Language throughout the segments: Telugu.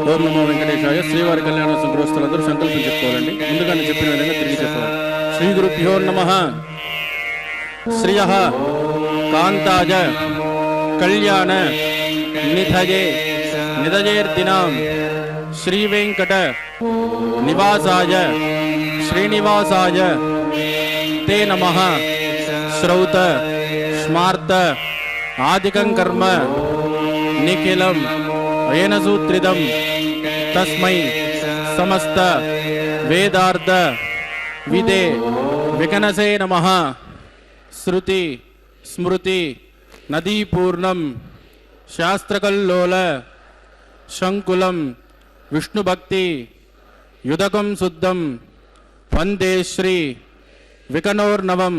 ఓం నమో వెంకటేశాయ. శ్రీవారి కళ్యాణ సంగ్రహస్తులందరూ సంకల్పం చెప్పుకోవాలండి. ముందుగా నేను చెప్పిన విధంగా తిరిగి చెప్పాలి. శ్రీ గురుభ్యో నమః. శ్రియః కాంతాజ కళ్యాణ నిధయే నిధయేర్దినాం శ్రీ వెంకట నివాసాయ శ్రీనివాసాయ తే నమః. శ్రౌత స్మార్త ఆదికం కర్మ నిఖిలం ఏనసూత్రిదం తస్మై సమస్త వేదార్థ విదే వికనసే నమః. శృతి స్మృతి నదీపూర్ణం శాస్త్రకల్లోల శంకులం విష్ణుభక్తి యుదకం శుద్ధం వందే శ్రీ వికనోర్నవం.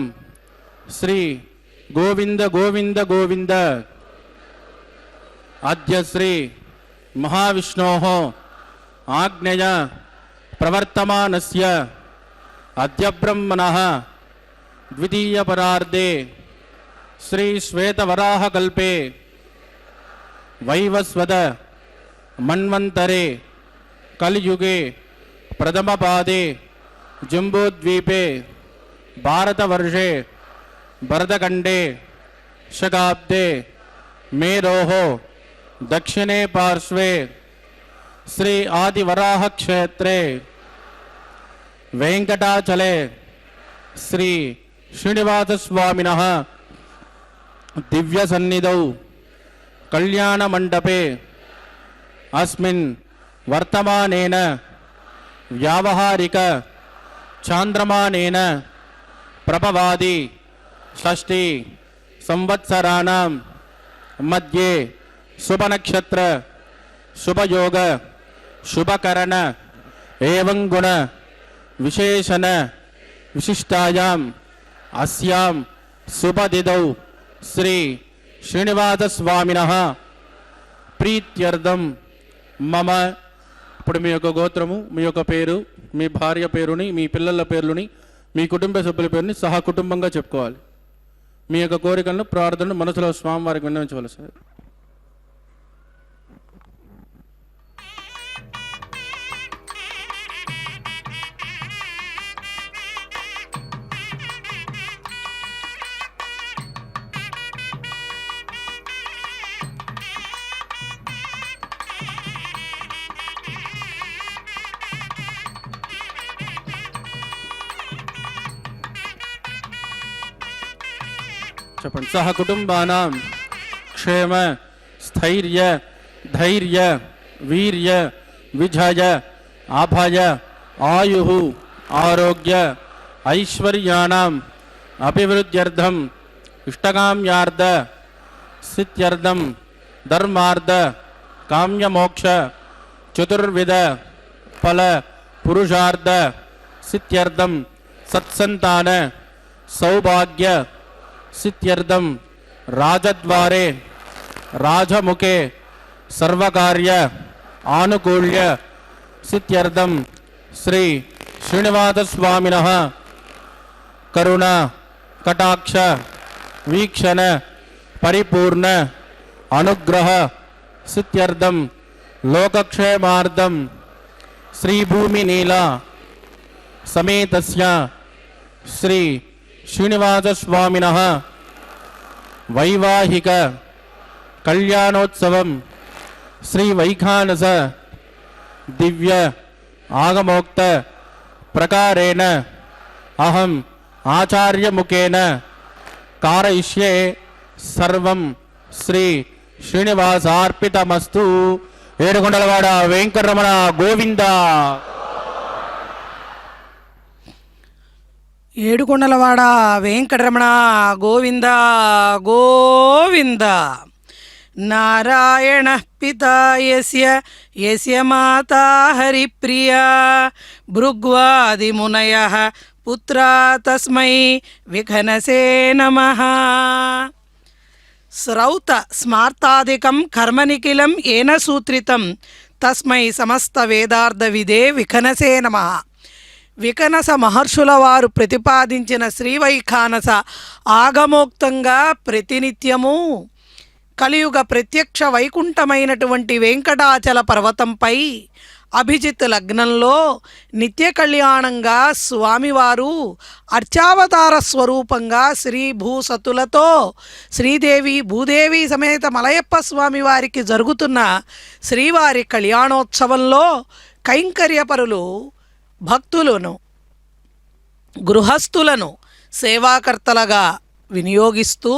శ్రీ గోవింద గోవింద గోవింద. అద్య శ్రీ మహావిష్ణోః ఆజ్ఞయ ప్రవర్తమానస్య అద్య బ్రహ్మణః ద్వితీయ పరార్ధే శ్రీ శ్వేతవరాహకల్పే వైవస్వత మన్వంతరే కలియుగే ప్రథమపాదే జంబూద్వీపే భారతవర్షే భరతఖండే శకాబ్దే మేరోః దక్షిణే పార్శ్వే శ్రీ ఆదివరాహ క్షేత్రే వెంకటాచలే శ్రీ శ్రీనివాసస్వామినః దివ్య సన్నిధౌ కళ్యాణ మండపే అస్మిన్ వర్తమానేన వ్యావహారిక చాంద్రమానేన ప్రభవాది షష్ఠి సంవత్సరాణం మధ్యే శుభనక్షత్ర శుభయోగ శుభకరణ ఏవం గుణ విశేషణ విశిష్టాయాం అస్యాం శుభదిదౌ శ్రీ శ్రీనివాసస్వామినః ప్రీత్యర్థం మమ. ఇప్పుడు మీ యొక్క గోత్రము, మీ యొక్క పేరు, మీ భార్య పేరుని, మీ పిల్లల పేర్లుని, మీ కుటుంబ సభ్యుల పేరుని సహా కుటుంబంగా చెప్పుకోవాలి. మీ యొక్క కోరికలను ప్రార్థనలు మనసులో స్వామివారికి విన్నవించవాలి సార్. చెప్పండి. సహ కుటుంబానాం క్షేమ స్థైర్య ధైర్య వీర్య విజయ అభయ ఆయుః ఆరోగ్య ఐశ్వర్యాణం అభివృద్ధ్యర్థం ఇష్టకామ్యార్థ సిద్ధ్యర్థం ధర్మార్థ కామ్యమోక్ష చతుర్విధ ఫల పురుషార్థ సిద్ధ్యర్థం సత్సంతాన సౌభాగ్య సిద్ధ్యర్థం రాజద్వారే రాజముఖే సర్వకార్య ఆనుకూల్య సిద్ధ్యర్థం శ్రీ శ్రీనివాసస్వామినః కరుణ కటాక్ష వీక్షణ పరిపూర్ణ అనుగ్రహ సిద్ధ్యర్థం లోకక్షేమార్థం శ్రీ భూమి నీల సమేతస్య శ్రీ శ్రీనివాస స్వామినః వైవాహిక కళ్యాణోత్సవం శ్రీ వైఖానస దివ్య ఆగమోక్త ప్రకారేణ అహం ఆచార్యముఖేన కారయిష్యే సర్వం శ్రీ శ్రీనివాసార్పితమస్తు. ఏడుకొండలవాడ వెంకటరమణ గోవింద. ఏడుకొండలవాడ వెంకటరమణ గోవింద గోవింద. నారాయణ పితా యస్య యస్య మాతా హరిప్రియా భృగ్వాదిమునయః పుత్రా తస్మై విఘనసే నమః. శ్రౌత స్మార్తాదికం కర్మనిఖిలం ఏన సూత్రితం తస్మై సమస్త వేదార్థవిదే విఘనసే నమః. వికనస మహర్షుల వారు ప్రతిపాదించిన శ్రీవైఖానస ఆగమోక్తంగా ప్రతినిత్యము కలియుగ ప్రత్యక్ష వైకుంఠమైనటువంటి వెంకటాచల పర్వతంపై అభిజిత్ లగ్నంలో నిత్య కళ్యాణంగా స్వామివారు అర్చావతార స్వరూపంగా శ్రీ భూసతులతో శ్రీదేవి భూదేవి సమేత మలయప్ప స్వామివారికి జరుగుతున్న శ్రీవారి కళ్యాణోత్సవంలో కైంకర్యపరులు భక్తులను గృహస్థులను సేవాకర్తలుగా వినియోగిస్తూ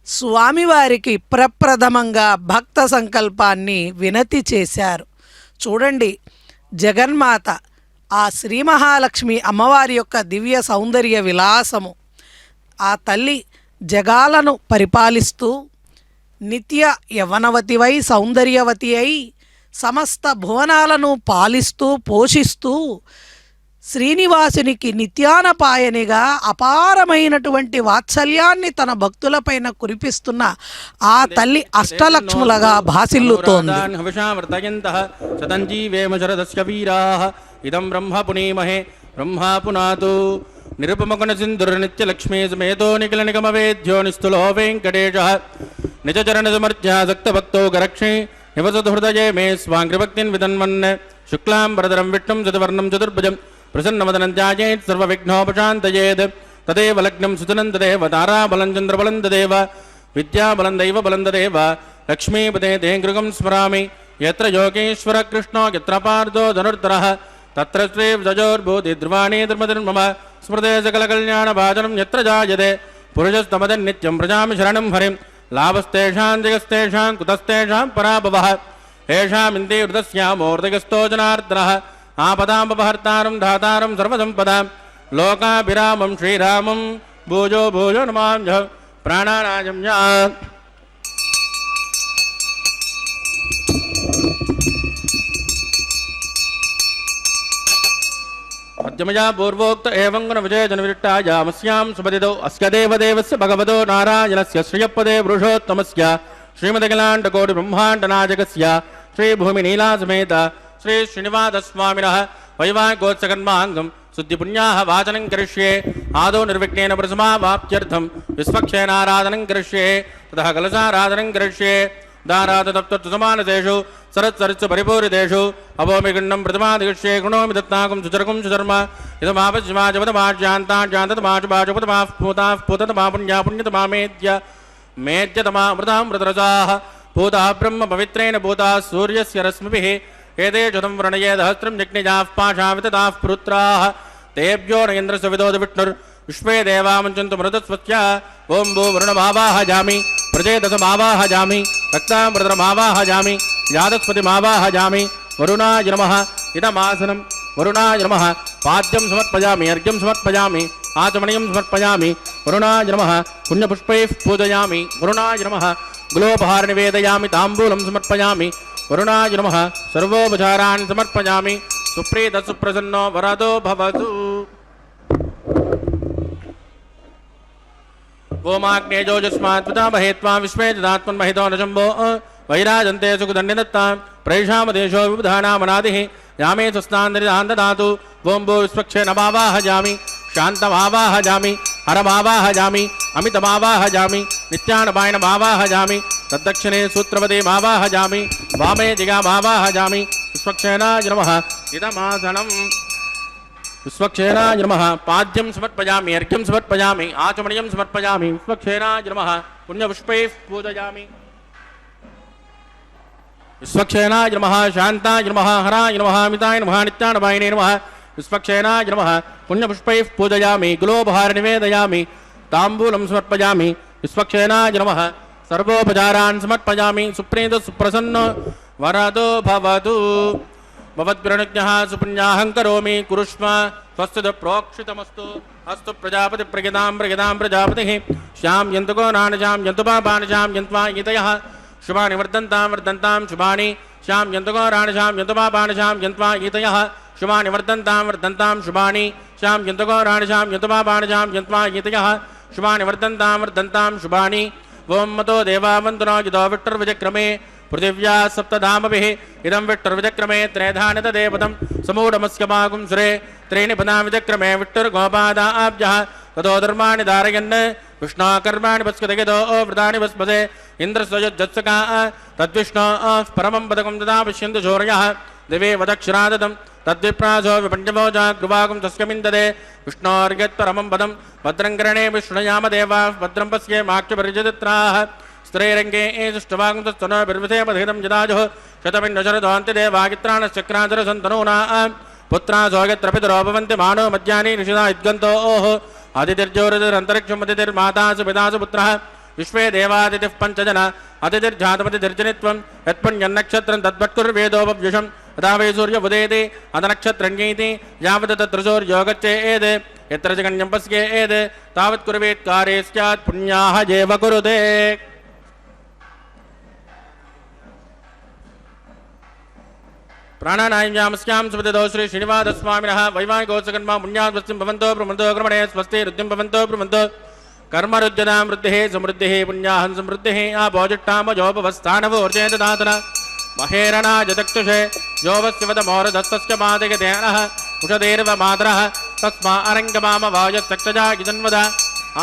స్వామివారికి ప్రప్రథమంగా భక్త సంకల్పాన్ని వినతి చేశారు. చూడండి, జగన్మాత ఆ శ్రీ మహాలక్ష్మి అమ్మవారి యొక్క దివ్య సౌందర్య విలాసము. ఆ తల్లి జగాలను పరిపాలిస్తూ నిత్య యవనవతివై సౌందర్యవతి అయి సమస్త భువనాలను పాలిస్తూ పోషిస్తూ శ్రీనివాసునికి నిత్యానపాయనిగా అపారమైనటువంటి వాత్సల్యాన్ని తన భక్తులపైన కురిపిస్తున్న ఆ తల్లి అష్టలక్ష్ములుగా భాసిల్లుతోంది. ఇదం బ్రహ్మ పునీమహే బ్రహ్మ పునాతు నిరుపమగుణ సింధుర్ నిత్యలక్ష్మీ సమేతో నిఖిల నిగమ వేద్యో నిస్థులో వెంకటేశః నిజ చరణ సమర్ధ్యాసక్త భక్తో గరక్షే నివసతు హృదయే మే స్వాంగ్రిభక్తిన్ విదన్వన్ శుక్లాం వరదరం విష్ణుం చతుర్వర్ణం చతుర్భుజం ప్రసన్నవదనం ధ్యాయేత్ సర్వవిఘ్నోపశాంతయేత్ తదేవ లగ్నం సుతనం తదేవ తారాబలం చంద్రబలం తదేవ విద్యాబలం దైవబలం తదేవ లక్ష్మీపదే తే గృగం స్మరామి యత్ర యోగేశ్వర కృష్ణో యత్ర పార్థో ధనుర్ధరః తత్ర శ్రీర్జోర్భూతి ధ్రువాణి ధర్మధర్మమ స్మృతే సకల కళ్యాణ భాజనం యత్ర జాయతే పురుషస్తమదన్ నిత్యం ప్రజామి శరణం హరిం లాభస్తేషాం జగస్తేషాం కుతస్తేషాం పరాభవః ఏషామిందే హృదస్యామోర్దగస్తో జనార్దనః ఆపదాపహర్తారం ధాతారం సర్వసంపదాం లోకాభిరామం శ్రీరామం భూజో భూజో నమామ్యహం ప్రాణానాయం యా. మధ్యమయా పూర్వోక్త ఏవం గుణ విజయజన విరిట్టాయామస్యాం సుపదిదో అస్య దేవదేవస్య భగవతో నారాయణస్య శ్రియపదే పురుషోత్తమస్య శ్రీమదఖిలాండకోటి బ్రహ్మాండనాయకస్య శ్రీభూమి నీలాసమేత శ్రీ శ్రీనివాసస్వామినః వైవాహికోత్సకర్మాంగం శుద్ధిపుణ్యాః వాచనం కరిష్యే ఆదౌ నిర్విఘ్నేన ప్రసమావాప్త్యర్థం విస్వక్షేనారాధనం కరిష్యే తతః కలశారాధనం కరిష్యే దారాతప్తమానసేషు సరత్సరిత్సు పరిపూరితేషు అభోమిగుండం ప్రథమాదిష్యే గుణోమి దత్తాకం సుచరకం సుధర్మ ఇదమాపజ్మాజపదమాజ్యాంతాజాంతమాజుపదమాః పుణ్యాపుణ్యతమామేద్య మేద్యతమా మృతామృతరసాః భూతాః బ్రహ్మ పవిత్రేణ భూతాః సూర్యస్య రశ్మిభిః ఏతేషు తం వృణయే సహస్రం జగ్నిజాః పాశావితతాః పుత్రాః తేభ్యో నయేంద్రస్య విదోద విష్ణుర్ విశ్వే దేవాముంచन्तు మృతస్వస్య ఓం భూ వరుణమావాహయామి ప్రజేదసమావాహయామి రక్తామృతమావాహయామి యాదస్పతిమావాహయామి వరుణాయ నమః ఇదమాసనం వరుణాయ నమః పాద్యం సమర్పయామి అర్ఘ్యం సమర్పయామి ఆచమనీయం సమర్పయామి వరుణాయ నమః పుణ్యపుష్పైః పూజయామి వరుణాయ నమః గులోపహార నివేదయామి తాంబూలం సమర్పయామి వరుణాయ నమః సర్వోపచారాన్ని సమర్పయామి సుప్రీత సుప్రసన్నో వరదో భవతు. ఓమాగ్నేజోజస్మాత్ పితామహే త్వాం విశ్వే దదాత్మన్మహితో నశంభో వైరాజంతే సుఖదండిదత్తాం ప్రైషామదేశో విబుధానామనాదిః యామే స్వస్థాందరిదాన్ దదాతు. ఓం భూ విశ్వక్షేణమావాహయామి శాంతమావాహయామి हरमावाहयामि अमितमावाहयामि नित्यानपायनमावाहयामि तद्दक्षिणे सूत्रपदीमावाहयामि वामे दिगामावाहयामि विश्वक्षेणाय नमः इदमासनं विश्वक्षेणाय नमः पाद्यं समर्पयामि अर्घ्यं समर्पयामि आचमनीयं समर्पयामि विश्वक्षेणाय नमः पुण्यपुष्पैः पूजयामि विश्वक्षेणाय नमः शान्ताय नमः हराय नमः अमिताय नमः नित्यानपायिने नमः विश्वक्षेणाय नमः पुण्यपुष्पैः पूजयामि गुलोपहार निवेदयामि ताम्बूलं समर्पयामि विश्वक्षेणाय नमः सर्वोपचारान् समर्पयामि सुप्रीतो सुप्रसन्नो वरदो भवतु भवद्भिरनुज्ञः सुपुण्याहं करोमि कुरुष्व स्वस्तिः प्रोक्षितमस्तु अस्तु प्रजापति प्रगितां प्रजापतिः श्यां यन्तुको नानजां यन्तु पापानजां यन्त्वा गीतयः शुभानि वर्धन्तां शुभानि श्यां यन्तुको राणजां यन्तु पापानजां यन्त्वा गीतयः शुभानि वर्धन्तां शुभानि श्यां यन्तुको राणजां यन्तु पापानजां यन्त्वा गीतयः शुभानि वर्धन्तां शुभानि ओं मतो देवावन्तनो यदो विट्टुर्विजक्रमे पृथिव्या सप्तधामभिः इदं विट्टुर्विजक्रमे त्रयधानितदेवतं समूढमस्यमागुं सुरे त्रीणि पदा विजक्रमे विट्टुर्गोपादाभ्यः ततो धर्माणि धारयन् विष्णोकर्माणि पश्यतगिदो वृतानि वस्पदे इन्द्रस्वयुज्जत्सका तद्विष्णो परमं पदकं तदा पश्यन्तु शौर्यः दिवे वदक्षरादतं तद्विप्रासो विपञ्चभोजा गृवागुं तस्यमिन्ददे विष्णोर्यत्परमं पदं भद्रं करणे विष्णुयाम देवाः भद्रं पश्ये माक्षपरिजदित्राः स्त्रैरङ्गे सुष्टवागुं तत्सनो बिर्विषेमधितं जदाजुः शतमिन्नशरद्वान्तिदेवागित्राणश्चक्राचरसन्तनूना पुत्रासो पितरो भवन्ति मानो मध्यानि निषिधा इद्गन्तोः अतिथिर्ज्योतिरन्तरिक्षमतिथिर्मातासु पितासु पुत्रः विश्वे देवादितिः पञ्चजन अतिथिर्जातमतिथिर्जनित्वं यत्पुण्यन्नक्षत्रं तद्वत्कुर्वेदोपव्युषं यदा वै सूर्य उदेति अदनक्षत्रञ्जयति यावत् तत्र सूर्यो गच्छेत् यत्र जगन्यं पश्येत् तावत् कुर्वेत् कार्ये स्यात् पुण्याः एव कुरुते प्राणानाय्यामस्यां सुपतिदो श्री श्रीनिवासस्वामिनः वैवाहिकोत्सकर्मा पुण्याद्वस्तिं भवन्तो प्रमन्तो क्रमणे स्वस्ति रुद्धिं भवन्तो प्रमन्तो कर्मरुद्यतां वृद्धिः समृद्धिः पुण्याहं समृद्धिः आभोजिट्टामजोपवस्थानवोर्जेत दातन महेरणाजदक्षुषे योवस्यवदमोरधस्तस्य पादयतेनः उषदेर्व मातरः तस्मा अरङ्गमाम वायस्तक्षजा गिजन्वद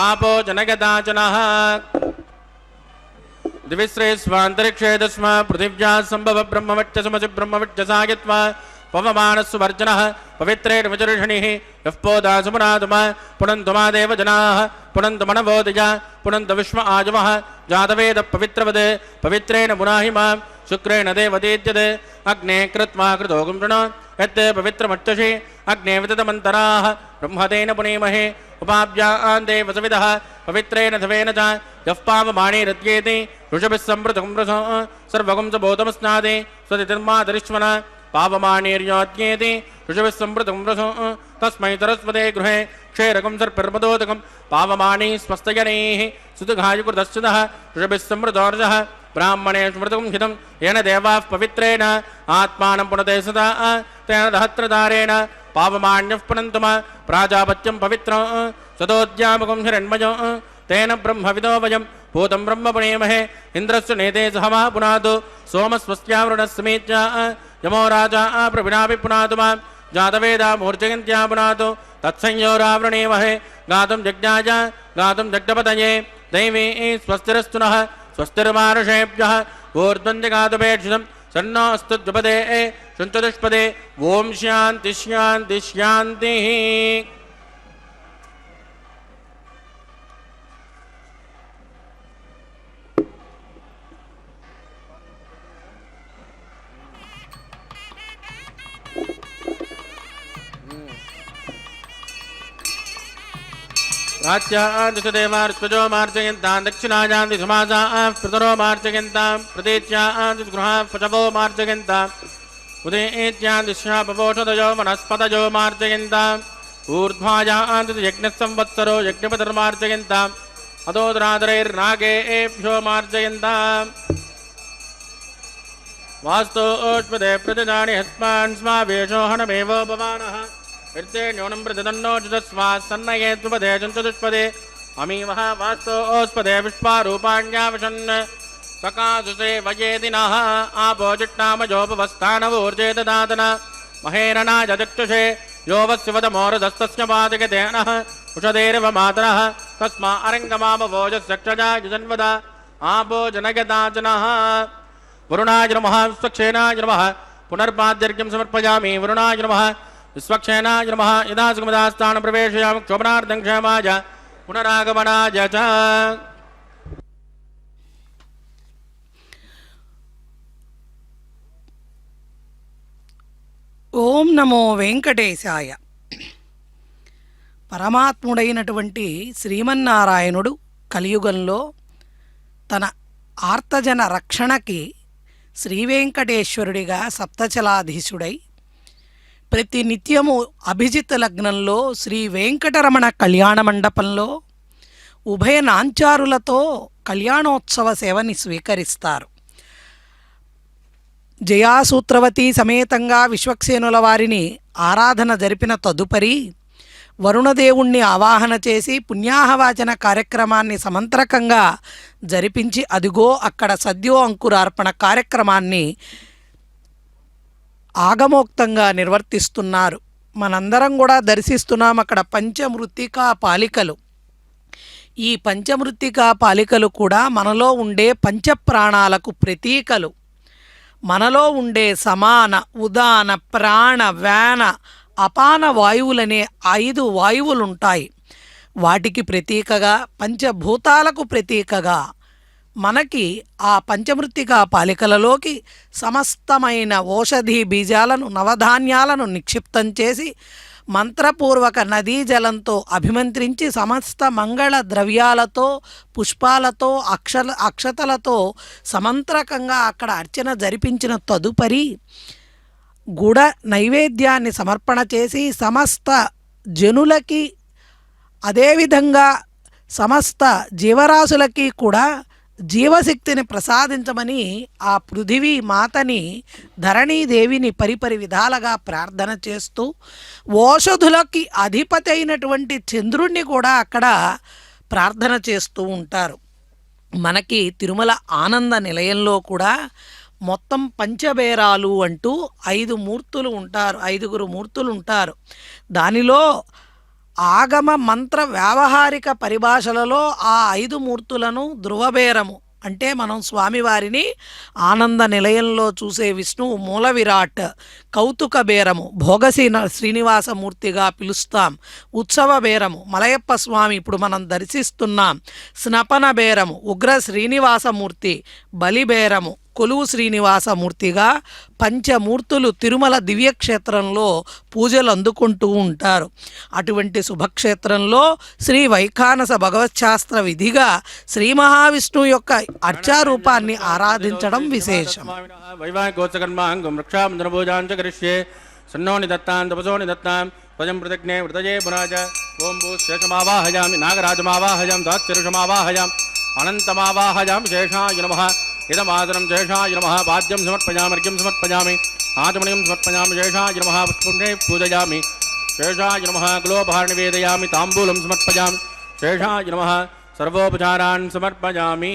आपो जनगदाचनः दिविश्रे स्वान्तरिक्षे तस्मा पृथिव्या सम्भव ब्रह्मवच्चसमसि ब्रह्मवच्चसागित्वा पवमानस्सुवर्जनः पवित्रेण विचर्षणिः यः पोदासुमनातुम पुनन्तुमा देवजनाः पुनन्तु मनवोदय पुनन्तु विश्व आजवः जातवेद पवित्रवद् पवित्रेण पुनाहिमां शुक्रेण देवदीद्यते अग्ने कृत्वा कृतोगुं वृण यत् पवित्रमच्चषि अग्ने विततमन्तराः ब्रह्मतेन पुनीमहे उपाभ्यां देवसविदः पवित्रेण धवेन च यः पावमाणिरद्येति ऋषभिः सम्पृतं रसो सर्वगुं च बोधमस्नादि स्वतिर्मातरिश्वन पावमाणिर्योद्येति ऋषभिः सम्पृतं रसो तस्मै सरस्वते गृहे क्षेरकं सर्पिर्मदोदकं पावमाणि स्वस्तयनैः सुतघायुकृतश्चितः ऋषभिः सम्पृतोर्जः ब्राह्मणे स्मृतं हितं येन देवाः पवित्रेण आत्मानं पुनते सदा तेन दहत्रदारेण पावमान्यः पुनन्तुम प्राजापत्यं पवित्रं सदोद्यामकं हिरण्मयो तेन ब्रह्मविदो वयं भूतं ब्रह्म पुणेमहे इन्द्रस्य नेते सहमा पुनातु सोमस्वस्यावरुणस्मीत्य यमो राजा प्रविणापि पुनातु मां जातवेदा मूर्जयन्त्या पुनातु तत्संयोरावृणेमहे गातुं यज्ञाय गातुं यज्ञपतये दैवी स्वस्तिरस्तु नः स्वस्तिर्मानुषेभ्यः ऊर्ध्वञ्जगातुपेक्षितं सन्नोऽस्तु द्विपदे शुञ्चतुष्पदे ॐ शान्ति शान्ति शान्तिः प्राच्यां दिशदेवार्चो मार्जयन्तां दक्षिणायां दिशमासाः पितरो मार्जयन्तां प्रतीच्यां दिशगृहाः पशवो मार्जयन्ताम् उदयेत्यां दिशापपोषदयो वनस्पतयो मार्जयन्ताम् ऊर्ध्वायां दिशयज्ञसंवत्सरो यज्ञपतिर्मार्जयन्ताम् अदोदरादरैर्नागेभ्यो मार्जयन्ताम् वास्तोष्पदे प्रतिदानि हस्मान् स्मावेशोहनमेवोपमानः वृत्ते न्यूनं प्रतिदन्नोचितस्मात् सन्नये त्वपदे चतुष्पदे अमीवः वास्तोस्पदे विश्वारूपाण्यावशन् सकासुषे वयेदिनः आपोजिट्टामजोपवस्थानवोर्जे ददातन महेरणाय चक्षुषे यो वस्यवदमोरदस्तस्य मादिकतेनः उषधेरव मातरः तस्मा अरङ्गमामवोजस्यक्षजा युजन्वद आपो जनगदाचनः वरुणाय नमः विश्वक्षेनाय नमः पुनर्पाद्यर्घ्यं समर्पयामि वरुणाय नमः विश्वक्षेनाय नमः यदा सुगमदास्थानं प्रवेशयामि क्षोभनार्थं क्षेमाय पुनरागमनाय च ఓం నమో వెంకటేశాయ. పరమాత్ముడైనటువంటి శ్రీమన్నారాయణుడు కలియుగంలో తన ఆర్తజన రక్షణకి శ్రీవేంకటేశ్వరుడిగా సప్తచలాధీశుడై ప్రతి నిత్యము అభిజిత్ లగ్నంలో శ్రీ వెంకటరమణ కళ్యాణ మండపంలో ఉభయ నాంచారులతో కళ్యాణోత్సవ సేవని స్వీకరిస్తారు. జయాసూత్రవతి సమేతంగా విశ్వక్సేనుల వారిని ఆరాధన జరిపిన తదుపరి వరుణదేవుణ్ణి ఆవాహన చేసి పుణ్యాహవాచన కార్యక్రమాన్ని సమంత్రకంగా జరిపించి అదిగో అక్కడ సద్యో అంకురార్పణ కార్యక్రమాన్ని ఆగమోక్తంగా నిర్వర్తిస్తున్నారు. మనందరం కూడా దర్శిస్తున్నాం అక్కడ పంచమృత్తికా పాలికలు. ఈ పంచమృత్తికా పాలికలు కూడా మనలో ఉండే పంచప్రాణాలకు ప్రతీకలు. మనలో ఉండే సమాన ఉదాన ప్రాణ వ్యాన అపాన వాయువులనే 5 వాయువులుంటాయి. వాటికి ప్రతీకగా పంచభూతాలకు ప్రతీకగా మనకి ఆ పంచమృత్తికా పాలికలలోకి సమస్తమైన ఓషధీ బీజాలను నవధాన్యాలను నిక్షిప్తం చేసి మంత్రపూర్వక నదీ జలంతో అభిమంత్రించి సమస్త మంగళ ద్రవ్యాలతో పుష్పాలతో అక్షతలతో సమంత్రకంగా అక్కడ అర్చన జరిపించిన తదుపరి గుడ నైవేద్యాన్ని సమర్పణ చేసి సమస్త జనులకి అదేవిధంగా సమస్త జీవరాశులకి కూడా జీవశక్తిని ప్రసాదించమని ఆ పృథివీ మాతని ధరణీదేవిని పరిపరి విధాలుగా ప్రార్థన చేస్తూ ఓషధులకి అధిపతి అయినటువంటి చంద్రుణ్ణి కూడా అక్కడ ప్రార్థన చేస్తూ ఉంటారు. మనకి తిరుమల ఆనంద నిలయంలో కూడా మొత్తం పంచబేరాలు అంటూ 5 మూర్తులు ఉంటారు, 5గురు మూర్తులు ఉంటారు. దానిలో ఆగమ మంత్ర వ్యావహారిక పరిభాషలలో ఆ 5 మూర్తులను ధ్రువబేరము అంటే మనం స్వామివారిని ఆనంద నిలయంలో చూసే విష్ణువు మూల విరాట్, కౌతుక బేరము శ్రీనివాసమూర్తిగా పిలుస్తాం, ఉత్సవ బేరము మలయప్ప స్వామి ఇప్పుడు మనం దర్శిస్తున్నాం, స్నపన బేరము ఉగ్ర శ్రీనివాసమూర్తి, బలిబేరము కొలువు శ్రీనివాసమూర్తిగా పంచమూర్తులు తిరుమల దివ్యక్షేత్రంలో పూజలు అందుకుంటూ ఉంటారు. అటువంటి శుభక్షేత్రంలో శ్రీ వైఖానస భగవచ్శాస్త్ర విధిగా శ్రీ మహావిష్ణువు యొక్క అర్చారూపాన్ని ఆరాధించడం విశేషం. వైవాహికోత్సకర్మాంగం రక్షాబంధనభూజాంచకరిష్యే సన్నో నిదత్తాం తపసో నిదత్తాం త్వజం ప్రతిజ్ఞే వృతజే పురాజ ఓం భూశేషమావాహయామి నాగరాజమావాహయాం దాత్యరుషమావాహయాం అనంతమావాహయాం శేషాయ నమః ఇదమాదరం శేషాయ నమః పాద్యం సమర్పయామి అర్ఘ్యం సమర్పయామి ఆచమనీయం సమర్పయామి శేషాయ నమః పుష్పే పూజయామి శేషాయ నమః కులోపహార నివేదయామి తాంబూలం సమర్పయామి శేషాయ నమః సర్వోపచారాన్ సమర్పయామి.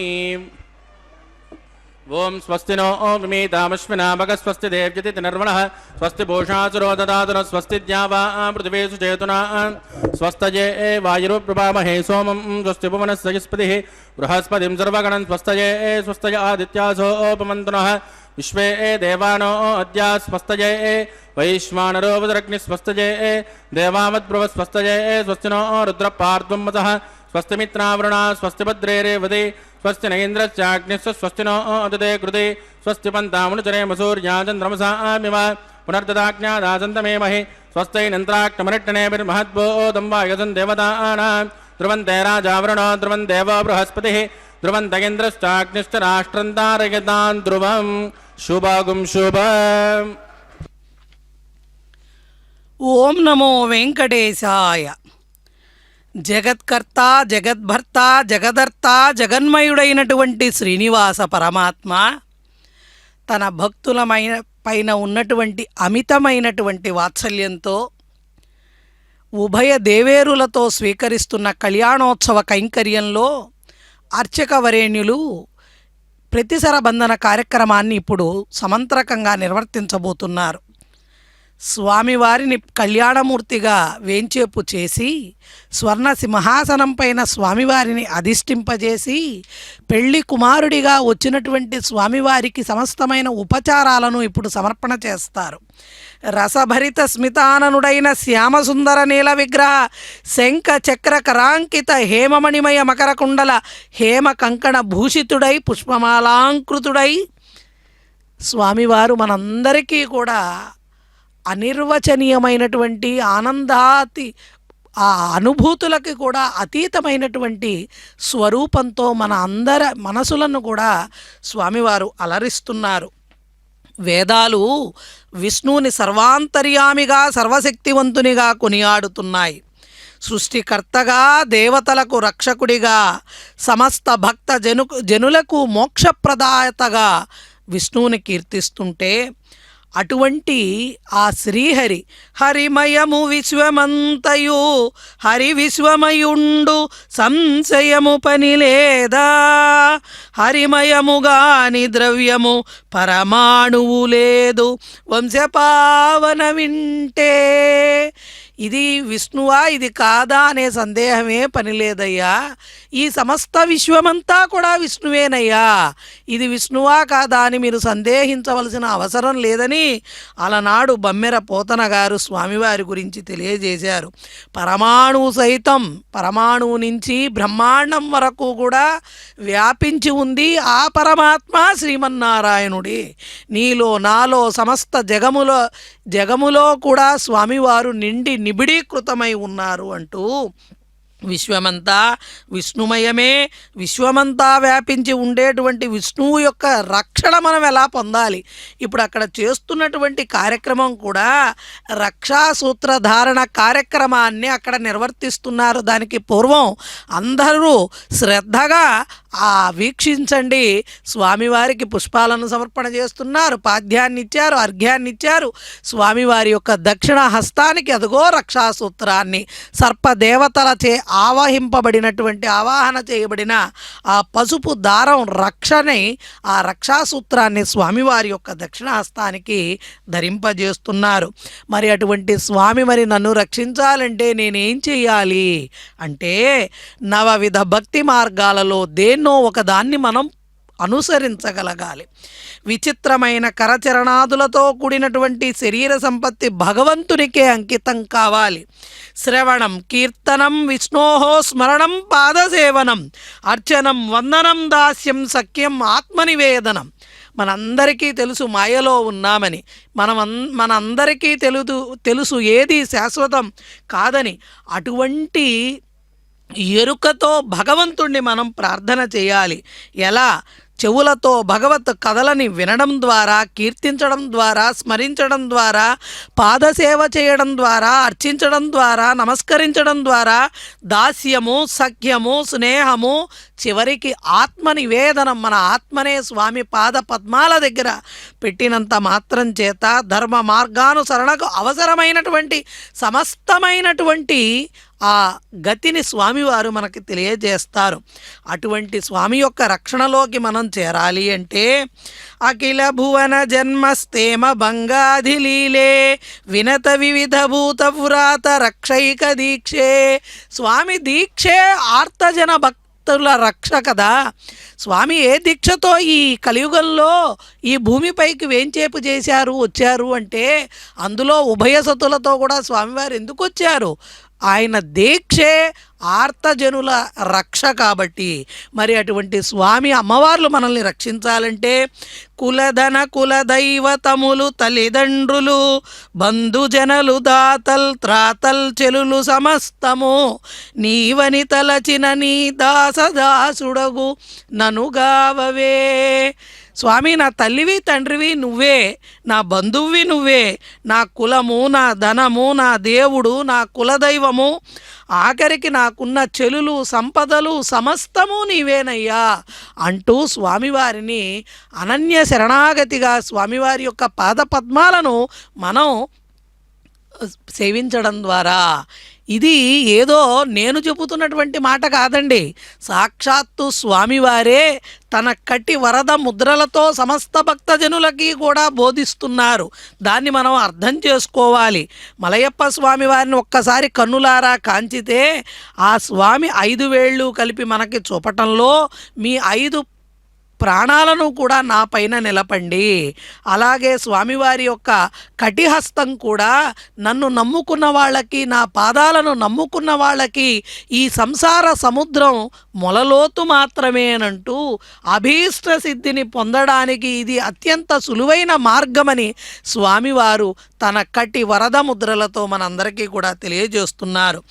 ఓం స్వస్తి నో ఓమితామశ్వినామగ స్వస్తి దేవ్యతి నిర్వణః స్వస్తి భూషాసురో దదాతున స్వస్తి ద్యావా పృథివీషు చేతునా స్వస్తజే వాయురుప్రభామహే సోమం స్వస్తి భువనస్పతిః బృహస్పతిం సర్వగణం స్వస్తజే స్వస్తయ ఆదిత్యాసోపమంతునః విశ్వే దేవానో అద్యా స్వస్తజే వైశ్వానరో వదరగ్ని స్వస్తజే దేవామద్భ్రువ స్వస్తజే స్వస్తినో రుద్రపార్ధ్వం మతః స్వస్తి మిత్రావృణ స్వస్తి భద్రేరేవతి స్వస్తి నైంద్రశ్చాగ్నిస్వ స్వస్తినో అదుతే కృతే స్వస్తి పంతామనుచరేమ సూర్యాచంద్రమసామివ పునర్దదాజ్ఞాదాసంతమేమహి స్వస్తైనంత్రాక్తమరిట్టనేభిర్మహద్బోధం వాయసన్ దేవతానాం ధ్రువంతే రాజావృణో ధ్రువం దేవో బృహస్పతిః ధ్రువంత ఇంద్రశ్చాగ్నిశ్చ రాష్ట్రం తారయతాన్ ధ్రువం శుభాగుం శుభం. ఓం నమో వెంకటేశాయ. జగత్కర్త జగద్భర్త జగదర్త జగన్మయుడైనటువంటి శ్రీనివాస పరమాత్మ తన పైన ఉన్నటువంటి అమితమైనటువంటి వాత్సల్యంతో ఉభయ దేవేరులతో స్వీకరిస్తున్న కళ్యాణోత్సవ కైంకర్యంలో అర్చక వరేణ్యులు ప్రతిసర బంధన కార్యక్రమాన్ని ఇప్పుడు సమంత్రకంగా నిర్వర్తించబోతున్నారు. స్వామివారిని కళ్యాణమూర్తిగా వేంచేపు చేసి స్వర్ణ సింహాసనం పైన స్వామివారిని అధిష్ఠింపజేసి పెళ్లి కుమారుడిగా వచ్చినటువంటి స్వామివారికి సమస్తమైన ఉపచారాలను ఇప్పుడు సమర్పణ చేస్తారు. రసభరిత స్మితాననుడైన శ్యామసుందర నీల విగ్రహ శంఖ చక్ర కరాంకిత హేమమణిమయ మకర కుండల హేమ కంకణ భూషితుడై పుష్పమాలాంకృతుడై స్వామివారు మనందరికీ కూడా అనిర్వచనీయమైనటువంటి ఆనందాతి ఆ అనుభూతులకి కూడా అతీతమైనటువంటి స్వరూపంతో మన అందరి మనసులను కూడా స్వామివారు అలరిస్తున్నారు. వేదాలు విష్ణువుని సర్వాంతర్యామిగా సర్వశక్తివంతునిగా కొనియాడుతున్నాయి. సృష్టికర్తగా, దేవతలకు రక్షకుడిగా, సమస్త భక్త జనులకు మోక్షప్రదాయతగా విష్ణువుని కీర్తిస్తుంటే అటువంటి ఆ శ్రీహరి హరిమయము విశ్వమంతయు హరి విశ్వమయుండు సంశయము పని లేదా, హరిమయముగాని ద్రవ్యము పరమాణువు లేదు వంశపావన వింటే. ఇది విష్ణువా ఇది కాదా అనే సందేహమే పని లేదయ్యా. ఈ సమస్త విశ్వమంతా కూడా విష్ణువేనయ్యా. ఇది విష్ణువా కాదా అని మీరు సందేహించవలసిన అవసరం లేదని అలనాడు బమ్మెర పోతన గారు స్వామివారి గురించి తెలియజేశారు. పరమాణువు సైతం, పరమాణువు నుంచి బ్రహ్మాండం వరకు కూడా వ్యాపించి ఉంది ఆ పరమాత్మ శ్రీమన్నారాయణుడే. నీలో నాలో సమస్త జగములో కూడా స్వామివారు నిండి నిబిడీకృతమై ఉన్నారు అంటూ విశ్వమంతా విష్ణుమయమే, విశ్వమంతా వ్యాపించి ఉండేటువంటి విష్ణువు యొక్క రక్షణ మనం ఎలా పొందాలి? ఇప్పుడు అక్కడ చేస్తున్నటువంటి కార్యక్రమం కూడా రక్షాసూత్రధారణ కార్యక్రమాన్ని అక్కడ నిర్వర్తిస్తున్నారు. దానికి పూర్వం అందరూ శ్రద్ధగా వీక్షించండి. స్వామివారికి పుష్పాలను సమర్పణ చేస్తున్నారు, పాద్యాన్ని ఇచ్చారు, అర్ఘ్యాన్ని ఇచ్చారు. స్వామివారి యొక్క దక్షిణ హస్తానికి అదిగో రక్షాసూత్రాన్ని సర్పదేవతలచే ఆవాహన చేయబడిన ఆ పసుపు దారం రక్షని, ఆ రక్షాసూత్రాన్ని స్వామివారి యొక్క దక్షిణ హస్తానికి ధరింపజేస్తున్నారు. మరి అటువంటి స్వామి మరి నన్ను రక్షించాలంటే నేనేం చెయ్యాలి అంటే నవవిధ భక్తి మార్గాలలో దేన్నో ఒకదాన్ని మనం అనుసరించగలగాలి. విచిత్రమైన కరచరణాదులతో కూడినటువంటి శరీర సంపత్తి భగవంతునికే అంకితం కావాలి. శ్రవణం, కీర్తనం, విష్ణోహో స్మరణం, పాదసేవనం, అర్చనం, వందనం, దాస్యం, సఖ్యం, ఆత్మనివేదనం. మనందరికీ తెలుసు మాయలో ఉన్నామని, మనందరికీ తెలుసు ఏది శాశ్వతం కాదని. అటువంటి ఎరుకతో భగవంతుణ్ణి మనం ప్రార్థన చేయాలి. ఎలా? చెవులతో భగవత్ కథలని వినడం ద్వారా, కీర్తించడం ద్వారా, స్మరించడం ద్వారా, పాదసేవ చేయడం ద్వారా, అర్చించడం ద్వారా, నమస్కరించడం ద్వారా, దాస్యము, సఖ్యము, స్నేహము, చివరికి ఆత్మ నివేదనం, మన ఆత్మనే స్వామి పాద పద్మాల దగ్గర పెట్టినంత మాత్రం చేత ధర్మ మార్గానుసరణకు అవసరమైనటువంటి సమస్తమైనటువంటి ఆ గతిని స్వామివారు మనకి తెలియజేస్తారు. అటువంటి స్వామి యొక్క రక్షణలోకి మనం చేరాలి అంటే అఖిల భువన జన్మస్తేమ భంగాధిలీలే వినత వివిధ భూత పురాత రక్షైక దీక్షే. స్వామి దీక్షే ఆర్తజన భక్తుల రక్ష కదా. స్వామి ఏ దీక్షతో ఈ కలియుగంలో ఈ భూమిపైకి వేంచేపు వచ్చారు అంటే అందులో ఉభయసతులతో కూడా స్వామివారు ఎందుకు వచ్చారు? ఆయన దీక్షే ఆర్తజనుల రక్ష కాబట్టి. మరి అటువంటి స్వామి అమ్మవార్లు మనల్ని రక్షించాలంటే కులధన కులదైవతములు తల్లిదండ్రులు బంధుజనలు దాతల్ త్రాతల్ చెలులు సమస్తము నీవని తలచిన నీ దాసదాసుడగు ననుగావవే. స్వామి నా తల్లివి తండ్రివి నువ్వే, నా బంధువువి నువ్వే, నా కులము, నా ధనము, నా దేవుడు, నా కులదైవము, ఆఖరికి నాకున్న చెలులు సంపదలు సమస్తము నీవేనయ్యా అంటూ స్వామివారిని అనన్య శరణాగతిగా స్వామివారి యొక్క పాదపద్మాలను మనం సేవించడం ద్వారా ఇది ఏదో నేను చెబుతున్నటువంటి మాట కాదండి. సాక్షాత్తు స్వామివారే తన కటి వరద ముద్రలతో సమస్త భక్తజనులకి కూడా బోధిస్తున్నారు. దాన్ని మనం అర్థం చేసుకోవాలి. మలయప్ప స్వామి వారిని ఒక్కసారి కన్నులారా కాంచితే ఆ స్వామి 5 వేళ్ళు కలిపి మనకి చూపటంలో మీ 5 ప్రాణాలను కూడా నా పైన నిలపండి. అలాగే స్వామివారి యొక్క కటిహస్తం కూడా నన్ను నమ్ముకున్న వాళ్ళకి, నా పాదాలను నమ్ముకున్న వాళ్ళకి ఈ సంసార సముద్రం మొలలోతు మాత్రమేనంటూ అభీష్ట సిద్ధిని పొందడానికి ఇది అత్యంత సులువైన మార్గమని స్వామివారు తన కటి వరద ముద్రలతో మనందరికీ కూడా తెలియజేస్తున్నారు.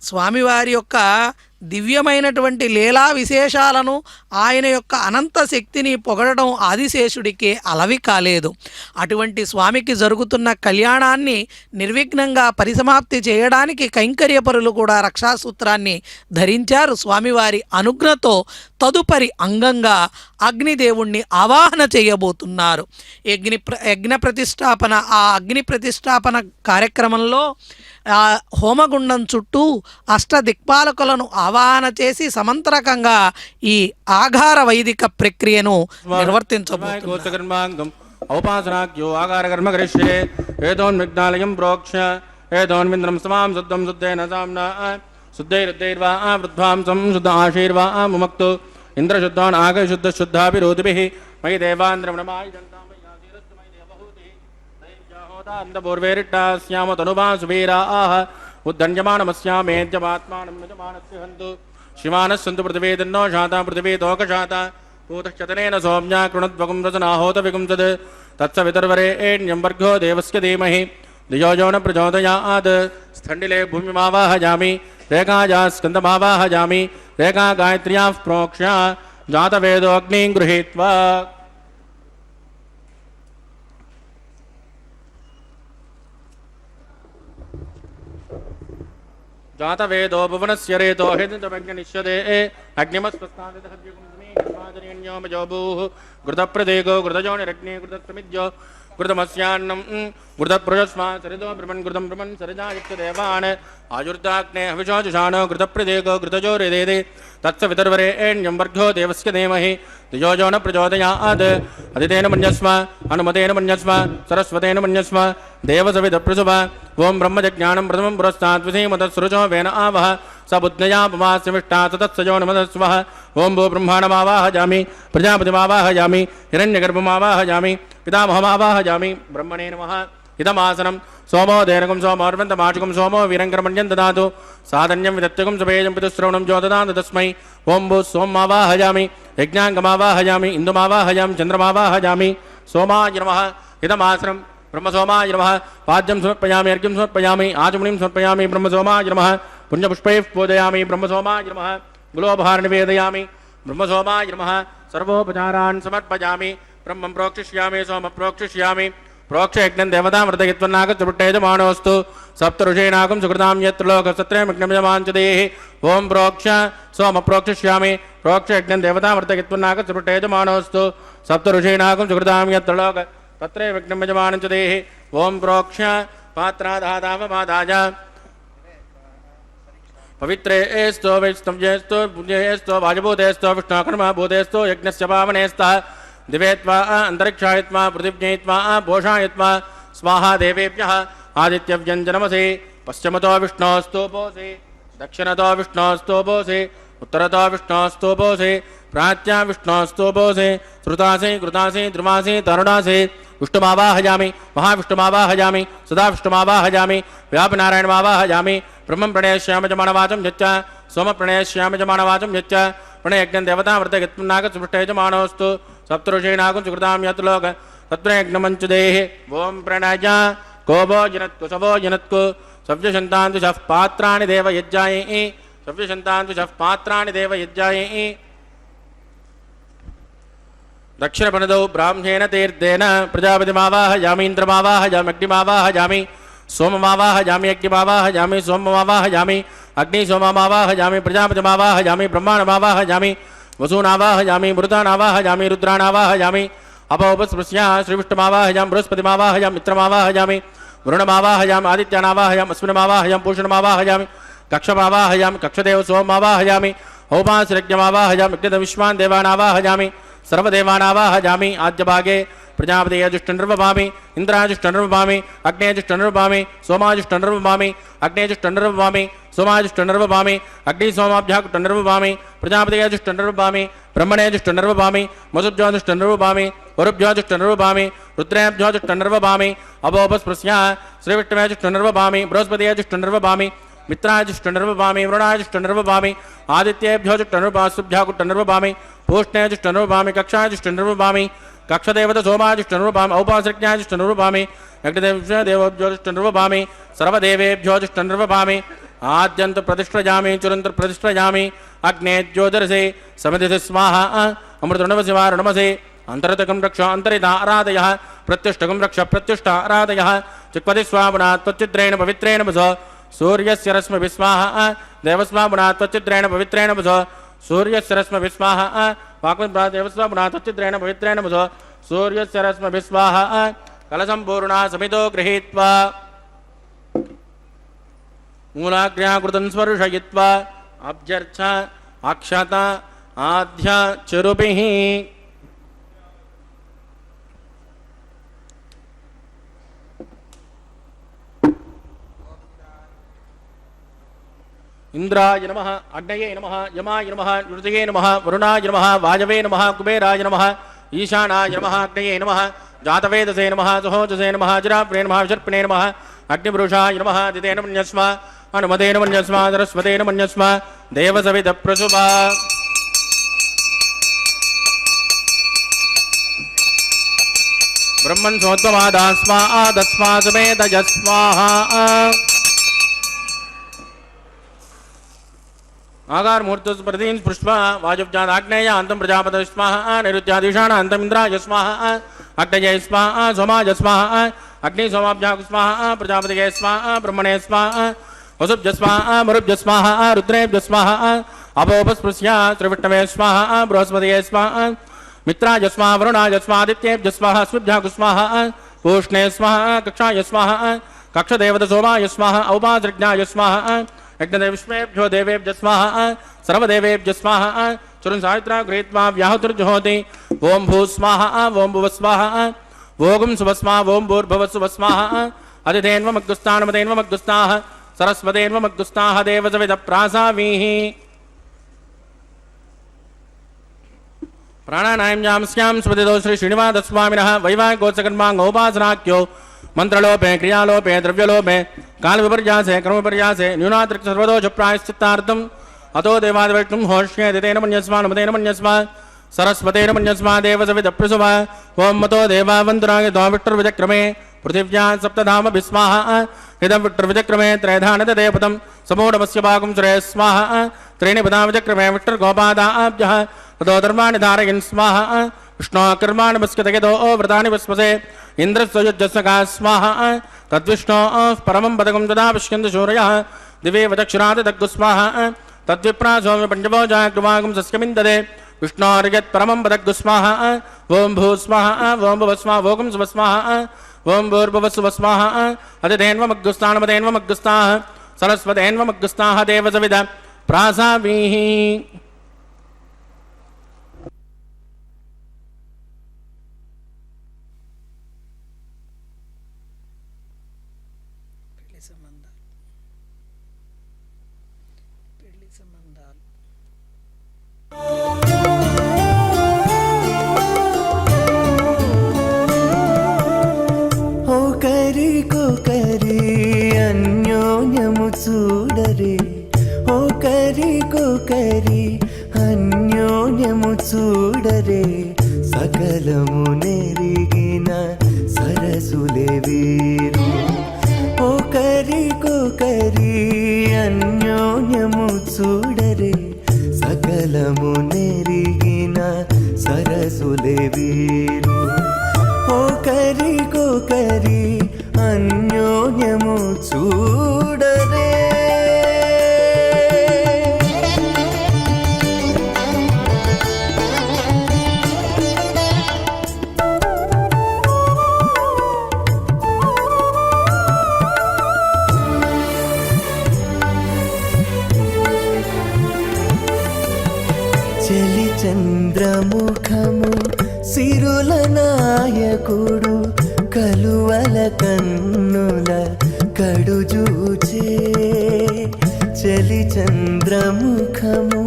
స్వామివారి యొక్క దివ్యమైనటువంటి లీలా విశేషాలను, ఆయన యొక్క అనంత శక్తిని పొగడడం ఆదిశేషుడికి అలవి కాలేదు. అటువంటి స్వామికి జరుగుతున్న కళ్యాణాన్ని నిర్విఘ్నంగా పరిసమాప్తి చేయడానికి కైంకర్యపరులు కూడా రక్షాసూత్రాన్ని ధరించారు. స్వామివారి అనుజ్ఞతో తదుపరి అంగంగా అగ్నిదేవుణ్ణి ఆవాహన చేయబోతున్నారు. యజ్ఞ ప్రతిష్టాపన, ఆ అగ్ని ప్రతిష్టాపన కార్యక్రమంలో హోమగుండం చుట్టూ అష్టదిక్పాలకులను ఆవాహన చేసి సమంత్రకంగా ఈ ఆఘార వైదిక ప్రక్రియను నిర్వర్తించబోతున్నారు. ఔపాసనాఖ్యో ఆగారకర్మ కరిష్యే ఏదోన్విఘ్నాలయం ప్రోక్ష ఏదోన్వింద్రం సమాం శుద్ధం శుద్ధేన సామ్నా శుద్ధైరుద్ధైర్వా వృద్ధ్వాంసం శుద్ధ ఆశీర్వా ముమక్తు ఇంద్రశుద్ధాన్ ఆగశుద్ధ శుద్ధాభిరోధిభిః మయి దేవాంద్రమణమాయ పూర్వేరిట్టాస్యామ తనుభా సువీరాః ఉద్ధన్యమానమస్యామేద్యమాత్మానం యజమానస్య హन्तు శివానస్సంతు పృథివీదన్నో శాతా పృథివీతోకశాత పూతశ్చతనేన సౌమ్యా కృణద్వగం రచనాహోత విగుంసద్ తత్సవితుర్వరేణ్యం వర్గో దేవస్య ధీమహి ధియో యో న ప్రచోదయాత్ స్థండిలే భూమిమావాహయామి రేఖాజా స్కందమావాహయామి రేఖా గాయత్ర్యాః ప్రోక్ష్య జాతవేదోऽగ్నిం గృహీత్వా जातवेदो भुवनस्य रेतो हितमग्निश्यदे अग्निमस्पस्तादितहव्यकुंसमीर्वाजनीन्योमजोभूः घृतप्रदेगो घृतजोनिरग्नि घृतसमिज्यो घृतमस्यान्नं घृतप्रजस्मा सरिदो ब्रह्मन् घृतं ब्रह्मन् सरिजायुक्तदेवान् आयुर्दाग्ने हविषोजुषाणो घृतप्रदेगो घृतजोरिदेदे तत्सवितर्वरेण्यं वर्गो देवस्य धीमहि धियो यो न प्रचोदयात् अदितेन मन्यस्म अनुमतेन मन्यस्म सरस्वतेन मन्यस्म देवसविदप्रसुभ ओं ब्रह्मजज्ञानं प्रथमं पुरस्तात् विधीमतस्सृजो वेन आवह स बुद्ध्या पमास्यमिष्टा तत्सजो नमदस्वः ओं भो ब्रह्माणमावाहयामि प्रजापतिमावाहयामि हिरण्यगर्भमावाहयामि पितामहमावाहयामि ब्रह्मणे नमः इदमासनं सोमो देनकं सोमोर्वन्तमाचुकं सोमो वीरङ्करमण्यं ददातु साधन्यं विदत्यकं सुपेयं पितुश्रवणं ज्योददातु तस्मै ओं भू सोममावाहयामि यज्ञाङ्गमावाहयामि इन्दुमावाहयामि चन्द्रमावाहयामि सोमाय नमः इदमासनं ब्रह्मसोमाय नमः पाद्यं समर्पयामि अर्घ्यं समर्पयामि आचमनीं समर्पयामि ब्रह्मसोमाय नमः पुण्यपुष्पैः पूजयामि ब्रह्मसोमाय नमः गुलोपहार निवेदयामि ब्रह्मसोमाय नमः सर्वोपचारान् समर्पयामि ब्रह्मं प्रोक्षिष्यामि सोम प्रोक्षिष्यामि प्रोक्षयज्ञं देवतामृतयित्वन्नागत्यपुट्टेजमानोऽस्तु सप्तऋषीणाकं सुकृतां यत्र लोकसत्रयमग्नमिजमाञ्चदेः ॐ प्रोक्ष सोम प्रोक्षिष्यामि प्रोक्षयज्ञं देवतामृतयित्वन्नागत्यपुट्टेजमानोऽस्तु सप्तऋषीणाकं सुकृतां यत्र लोक तत्रे विघ्नमिजमानञ्चदेः ॐ प्रोक्ष पात्राधातावपादाय पवित्रेस्तो वैष्णव्येस्तो पुण्येस्तो वायुभूतेस्तो विष्णुकर्मभूतेस्तो यज्ञस्य पावनेस्तः दिवेत्वा अंतरिक्षायत्वा पृथिव्यैत्वा पोषायत्वा स्वाहा देवेभ्यः आदित्यव्यञ्जनमसि पश्चिमतो विष्णोस्तोपोसि दक्षिणतो विष्णोस्तोपोसि उत्तरतो विष्णोस्तोपोसि प्राच्या विष्णोस्तोपोसि श्रुतासि कृतासि ध्रुवासि तरुणासि विष्णुमावाहयामि महाविष्णुमावाहयामि सदा विष्णुमावाहयामि व्यापनारायणमावाहयामि ब्रह्मं प्रणयश्यामि च मानवाचं यच्च सोम प्रणयश्यामि च मानवाचं यच्च प्रणयज्ञं देवतामृतयित्वन्नागत्सुपृष्टेजमानोऽस्तु सप्तऋषीणाकं सुकृतां यत् लोक तत्प्रयज्ञमञ्चुदेः ॐ प्रणय कोपो जनत्कु सवो जनत्कु सव्यशन्तान्विषः पात्राणि देवयज्ञायै सव्यशन्तान्विषः पात्राणि देवयज्ञायै दक्षिणपणदौ ब्राह्मेण तीर्थेन प्रजापतिमावाहयामि इन्द्रमावाहयामि अग्निमावाहयामि सोममावाहयामि यज्ञमावाहयामि सोममावाहयामि अग्निसोममावाहयामि प्रजापतिमावाहयामि ब्रह्माणमावाहयामि वसूनावाहयामि मृतानावाहयामि रुद्राणावाहयामि अपौपस्पृश्य श्रीविष्णुमावाहयामि बृहस्पतिमावाहयामि मित्रमावाहयामि वरुणमावाहयामि आदित्यानावाहयामि अस्मिन्मावाहयामि पूषणमावाहयामि कक्षमावाहयामि कक्षदेव सोममावाहयामि औपासरज्ञमावाहयामि यज्ञविश्वान् देवानावाहयामि सर्वदेवानावाहयामि आद्यभागे प्रजापतिजुष्टनिर्वभामि इन्द्राजुष्टनिर्वभामि अग्नेजुष्टनिर्वभामि सोमाजुष्टनिर्वभामि अग्नेजुष्टनिर्वभामि सोमाजुष्टनिर्वभामि अग्निसोमाभ्याकुष्टनिर्वभामि प्रजापतिजुष्टनिर्वभामि ब्रह्मणेजुष्टनिर्वभामि मधुभ्योजुष्टनिर्वभामि वरुभ्योजुष्टनिर्वभामि रुद्रेभ्योजुष्टनिर्वभामि अभोपस्पृश्या श्रीविष्णुवेजुष्टनिर्वभामि बृहस्पतिजुष्टनिर्वभामि मित्राजुष्टनिर्वभामि वरुणाजुष्टनिर्वभामि आदित्येभ्योजुष्टनिर्वभामि पूष्णेजुष्टनिर्वभामि कक्षाजुष्टनिर्वभामि कक्षदेवत सोमाजुष्टनिर्वभामि औपासृज्ञाजुष्टनिर्वभामि यज्ञदेवोज्योतिष्टनिर्वभामि सर्वदेवेभ्योजुष्टनिर्वभामि आद्यन्त प्रतिष्ठयामि चुरन्त प्रतिष्ठयामि अग्ने ज्योतिरसे समिति स्वाहा अमृतणवशिवारुणमसे अंतरतकं रक्ष अंतरिता आराधयः प्रत्युष्टकं रक्ष प्रत्युष्ट आराधयः चिक्पति स्वामुना त्वच्चिद्रेण पवित्रेण वस सूर्यस्य रश्मिभिः स्वाहा देवस्वामुना त्वच्चिद्रेण पवित्रेण वस सूर्यस्य रश्मिभिः स्वाहा वाक्मद्भ्रा देवस्वामुना त्वच्चिद्रेण पवित्रेण वस सूर्यस्य रश्मिभिः स्वाहा कलसम्पूर्णा समितो गृहीत्वा मूलाग्र्याकृतं स्पर्शयित्वा अभ्यर्च अक्षत आद्य चरुभिः इंद्राय नमः अग्नये नमः यमाय नमः ऋतये नमः वरुणाय नमः वायवे नमः कुबेराय नमः ईशानाय नमः अग्नये नमः जातवेदसे नमः सहोजसे नमः अजराप्रे नमः विसर्पणे नमः अग्निपुरुषाय नमः दितेन मन्यस्म अनुमतेन मन्यस्म सरस्वतेन मन्यस्म देवसविदप्रसुभा ब्रह्मन् सोत्वमादास्मा आदस्मा समेतयस्वाहा आकार मुहूर्त प्रतीन स्पृष्ट्वा वायुव्यादाग्नेय अंतं प्रजापतये स्वाहा नैऋत्यादिशान अंतं इंद्राय स्वाहा अग्नये स्वाहा सोमाय स्वाहा अग्नि सोमाभ्यां स्वाहा प्रजापतये स्वाहा ब्रह्मणे स्वाहा वसुभ्य स्वाहा मरुभ्य स्वाहा रुद्रेभ्य स्वाहा अपोपस्पृश्या त्रिविष्णवे स्वाहा बृहस्पतये स्वाहा मित्राय स्वाहा वरुणाय स्वाहा आदित्येभ्य स्वाहा अश्विभ्यां स्वाहा पूष्णे स्वाहा कक्षाय स्वाहा कक्षदेवत सोमाय स्वाहा औपासृज्ञाय स्वाहा यज्ञदेविष्मेभ्यो देवेभ्य स्वाहा सर्वदेवेभ्य स्वाहा चुरन् सावित्रा गृहीत्वा व्याहुतिर्जुहोति ओं भू स्वाहा ओं भुव स्वाहा भोगुं सुभस्वा ओं भूर्भुवः स्वाहा अदितेन्वमग्गुस्तानमदेन्वमग्गुस्ताः सरस्वतेन्वमग्गुस्ताः देवसविदप्रासावीः प्राणानायम्यां स्मृतितो श्री श्रीनिवासस्वामिनः वैवाहिकोत्सकर्माङ्गोपासनाख्यो मंत्रलोपे क्रियालोपे द्रव्यलोपे काल विपर्यासे कर्म विपर्यासे न्यूनातिरिक्त सर्वदोष प्रायश्चित्तार्थम अतो देवादिवैष्णुं होष्ये दितेन मन्यस्मा नमतेन मन्यस्मा सरस्वतेन मन्यस्मा देवसविदप्रसुभा ओं मतो देवावन्तराय द्वाविष्टुर्विचक्रमे पृथिव्यां सप्तधाम विस्वाहा इदं विष्टुर्विचक्रमे त्रयधानदेवतं समूढमस्य भागं सुरे स्वाहा त्रीणि पदां विचक्रमे विष्टुर्गोपादाभ्यः ततो धर्माणि धारयन् स्वाहा विष्णो कर्माणमस्कृतयतो व्रतानि वस्पसे इन्द्रस्वयुज्जस्वका स्वाहा तद्विष्णो परमं पदकं तदा पश्यन्तु शूरयः दिवे वचक्षुरादग्गु स्वाहा तद्विप्रा सौम्य पञ्चभोजाग्रवागं सस्यमिन्ददे विष्णोर्यत् परमं पदग्गु स्वाहा ओं भू स्वाहा ओं भुव स्वाहा भोगं सुव स्वाहा ओं भूर्भुवः सुव स्वाहा अदितेन्वमग्गुस्तानमदेन्वमग्गुस्ताः सरस्वतेन्वमग्गुस्ताः देवसविद प्रासावीः అన్యోన్యము చూడరే ఓ కరి అన్యోన్యము చూడరే సకలము నెరిగిన సరసులే వీరు ఓ కరి అన్యోన్యము చూడరే సకలము నెరిగిన సరసులే వీరు ఓ కరి అన్యోన్యము చూడరే చెలి చంద్రముఖము సిరుల నాయకుడు కలువల కన్నుల కడుజూచే చలి చంద్రముఖము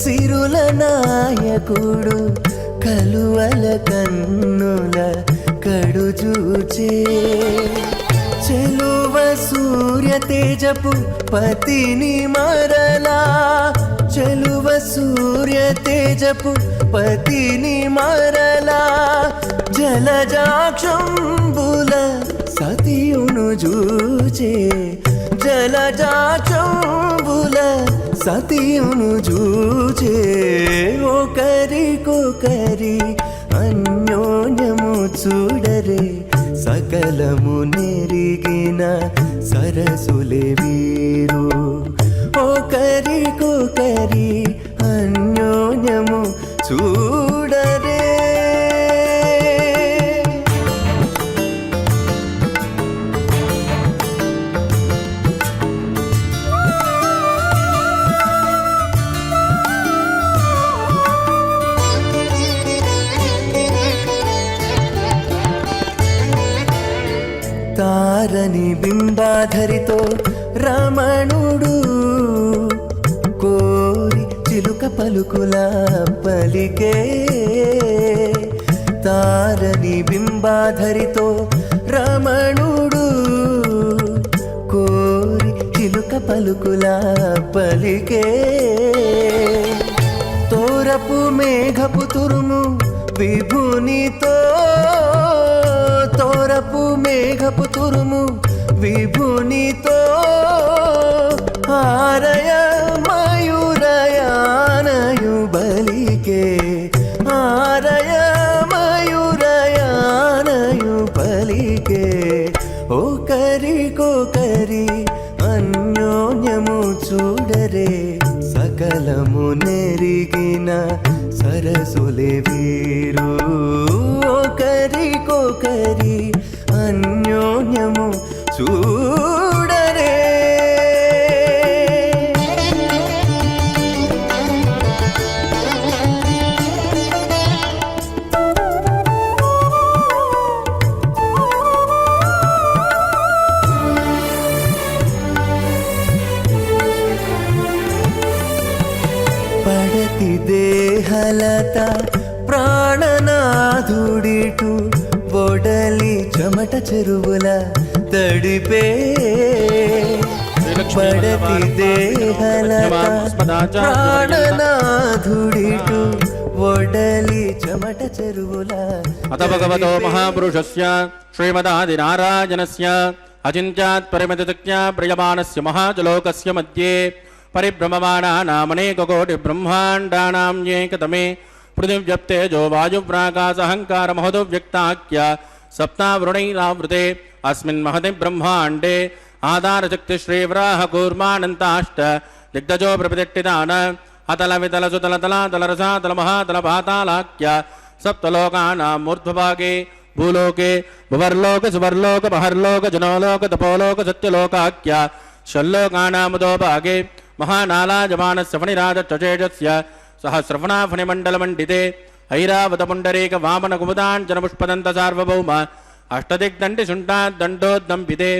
సిరుల నాయకుడు కలువల కన్నుల కడుజూచే చెలువ సూర్య తేజపు పతిని మరలా చెలువ సూర్య తేజపు పతిని మరలా జలజాక్షంబుల సతియును జూచే జలజాక్షంబుల సతియును జూచే ఒకరికొకరి అన్యోన్యము చూడరే సకలము నెరిగిన సరసులే వీరు ఒకరికొకరి అన్యోన్యము చూడరే తారని బింబాధరితో రమణుడు కోరి చిలుక పలుకుల పలికే తారని బింబాధరితో రమణుడు కోరి చిలుక పలుకుల పలికే తోరపు మేఘపు తురుము విభునితో తోరపు మేఘపు తురుము విభునితో ఆరయ మయూరయానయు బలికే ఆరయ మయూరయానయు బలికే ఒకరికొకరి అన్యోన్యము చూడరే సకలము నెరిగిన సరసులే వీరు ఒకరికొకరి అన్యోన్యము చూడరే పడతి దేహలత ప్రాణనాథుడిటు బొడలి చెమట చెరువుల తడిపే పడతి దేహలత ప్రాణనాథుడిటు బొడలి చెమట చెరువుల అత భగవతో మహాపురుషస్య శ్రీమదాదినారాయణస్య అచింత్యాత్ పరిమితజ్ఞ ప్రియమాణస్య మహాజలోకస్య మధ్యే పరిభ్రమమాణానామనేకకోటి బ్రహ్మాండానాం ఏకతమే పృథివ్యప్తేజో వాయువ్రాకాశహంకార మహోవ్యక్తాఖ్య సప్తావృణైరావృతే అస్మిన్ మహతి బ్రహ్మాండే ఆధారశక్తి శ్రీవ్రాహ కూర్మానంతాష్ట దిగ్గజో ప్రతిష్ఠితాన అతల వితల సుతల తలాతల రసాతల మహాతల పాతాళాఖ్య సప్తలోకానాం మూర్ధ్వభాగే భూలోకే భువర్లోక సువర్లోక మహర్లోక జనోలోక తపోలోక సత్యలోకాఖ్య షల్లోకానాముదోభాగే మహానాలాజమానస్య ఫణిరాజేజస్య సహస్రఫణా ఫణిమండలమండితే ఐరావతపుండరీక వామన కుముదాంజన పుష్పదంత సార్వభౌమ అష్టదిగ్దండి శుంఠాదండోద్దంపితే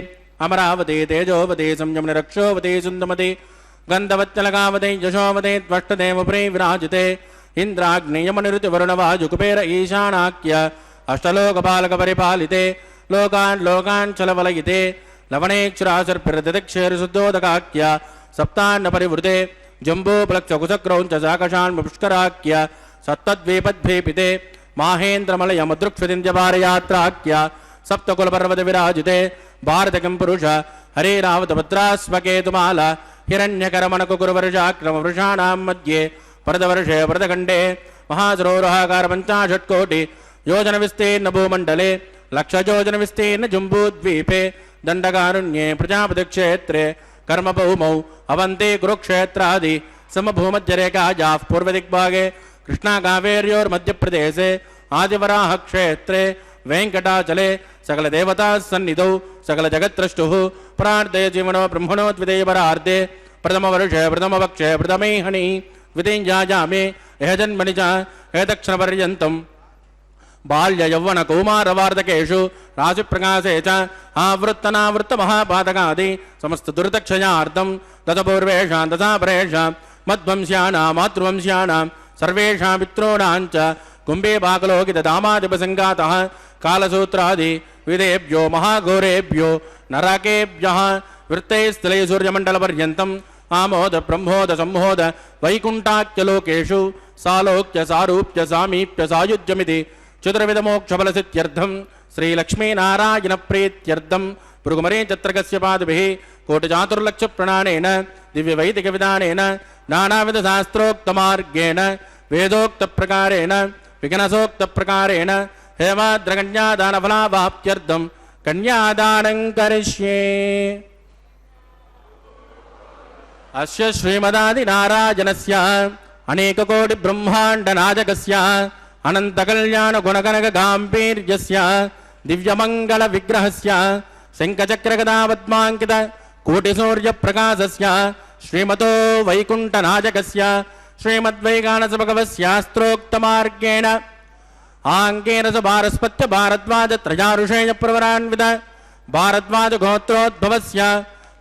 అమరావతి తేజోవతి సంయమని రక్షోవతి సుందమతి గంధవత్యలగావతి యశోవతి త్వష్టదేవప్రే విరాజితే ఇంద్రాగ్నేయమనిరుతి వరుణవాజుకుబేర ఈశానాఖ్య అష్టలోకపాలక పరిపాలితే లోకాన్ లోకాన్ చలవలయితే లవణేక్షరాసర్పిరదిక్షేరుశుద్ధోదకాఖ్య సప్తాన్న పరివృతే జంబూప్లక్షకుశక్రౌంచ సాకషాన్ పుష్కరాఖ్య సత్తద్వీపద్భీపితే మాహేంద్రమలయమదృక్షితింజపారయాత్రాఖ్య సప్తకులపర్వత విరాజితే భారతకిం పురుష హరేరావతభద్రాస్వకేతుమాల హిరణ్యకరమణకుకురువర్షాక్రమ వృషాణాం మధ్యే పరదవర్షే పరదఖండే మహాసరోరహాకార పంచాశత్కోటి యోజన విస్తీర్ణ భూమండలే లక్షయోజన విస్తీర్ణ జంబూద్వీపే దండకారుణ్యే ప్రజాపతి క్షేత్రే కర్మభౌమౌ అవంతే కురుక్షేత్రాది సమభూమధ్యరేఖాయాః పూర్వదిగ్భాగే కృష్ణాకావేర్యోర్మధ్యప్రదేశే ఆదివరాహ క్షేత్రే వెంకటాచలే సకల దేవతా సన్నిధౌ సకల జగత్రష్టుః ప్రార్థయ జీవనో బ్రహ్మణో ద్వితీయపరార్ధే ప్రథమ వర్షే ప్రథమ పక్షే ప్రథమే హని ద్వితీయాజామే ఏజన్మని చ ఏతక్షణపర్యంతం బాల్య యౌవన కౌమారవార్ధకేషు రాశి ప్రకాశే చ ఆవృత్తనావృత్త మహాపాతకాది సమస్త దురితక్షయార్థం దశపూర్వేషాం దశాపరేషాం మద్వంశ్యానాం మాతృవంశ్యానాం సర్వేషాం పితॄణాం చ కుంభే పాకలోకిత దామాదిపసంగాతః కాలసూత్రాది విదేభ్యో మహాఘోరేభ్యో నరకేభ్యః వృత్తైస్థలై సూర్యమండలపర్యంతం ఆమోద బ్రహ్మోద సంహోద వైకుంఠాఖ్యలోకేషు సాలోక్య సారూప్య సామీప్య సాయుజ్యమితి చతుర్విధమోక్షఫలసిద్ధ్యర్థం శ్రీలక్ష్మీనారాయణ ప్రీత్యర్థం భృగుమరే చత్రకస్య పాదభిః కోటిచాతుర్లక్ష ప్రణానేన దివ్యవైదిక విధానేన నానావిధ శాస్త్రోక్తమార్గేణ వేదోక్త ప్రకారేణ విఘ్నసోక్త ప్రకారేణ హేమాద్రకన్యాదానఫలావాప్త్యర్థం కన్యాదానం కరిష్యే. అస్య శ్రీమదాదినారాయణస్య అనేకకోటి బ్రహ్మాండనాయకస్య అనంతకళ్యాణ గుణగణక గాంభీర్యస్య దివ్యమంగళ విగ్రహస్య శంఖచక్రగదాపద్మాంకిత కోటిసూర్యప్రకాశస్య శ్రీమతో వైకుంఠనాయకస్య శ్రీమద్వైకానసభగవస్యాస్త్రోక్తమార్గేణ ఆంకేన స భారస్పత్య భారద్వాజ త్రయారుషేయ ప్రవరాన్విత భారద్వాజ గోత్రోద్భవస్య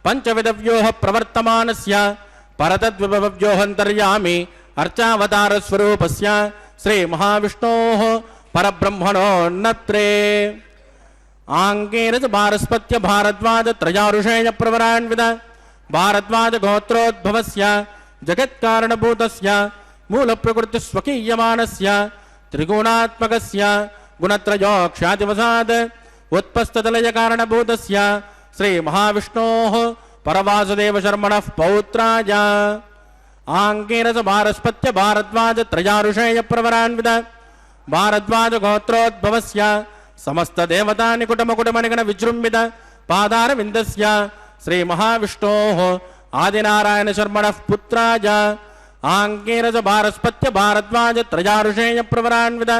పంచవిధవ్యూహ ప్రవర్తమానస్య పరతద్విభవ్యూహంతర్యామి అర్చావతారస్వరూపస్య శ్రీ మహావిష్ణోః పరబ్రహ్మణోన్నత్రే ఆంకేన చ భారస్పత్య భారద్వాజ త్రయారుషేయ ప్రవరాన్విత భారద్వాజ గోత్రోద్భవస్య జగత్కారణభూతస్య మూలప్రకృతి స్వకీయమానస్య త్రిగుణాత్మకస్య గుణత్రయోక్షాతివసాద్ ఉత్పస్తతలయ కారణభూతస్య శ్రీ మహావిష్ణోః పరవాసుదేవ శర్మణః పౌత్రాయ ఆంకేన చ భారస్పత్య భారద్వాజ త్రయారుషేయ ప్రవరాన్విత భారద్వాజ గోత్రోద్భవస్య సమస్త దేవతా నికుటమకుటమనిగణ విజృంభిత పాదారవిందస్య శ్రీ మహావిష్ణోః ఆదినారాయణ శర్మణః పుత్రాయ ఆంకేన చ భారస్పత్య భారద్వాజ త్రయారుషేయ ప్రవరాన్విత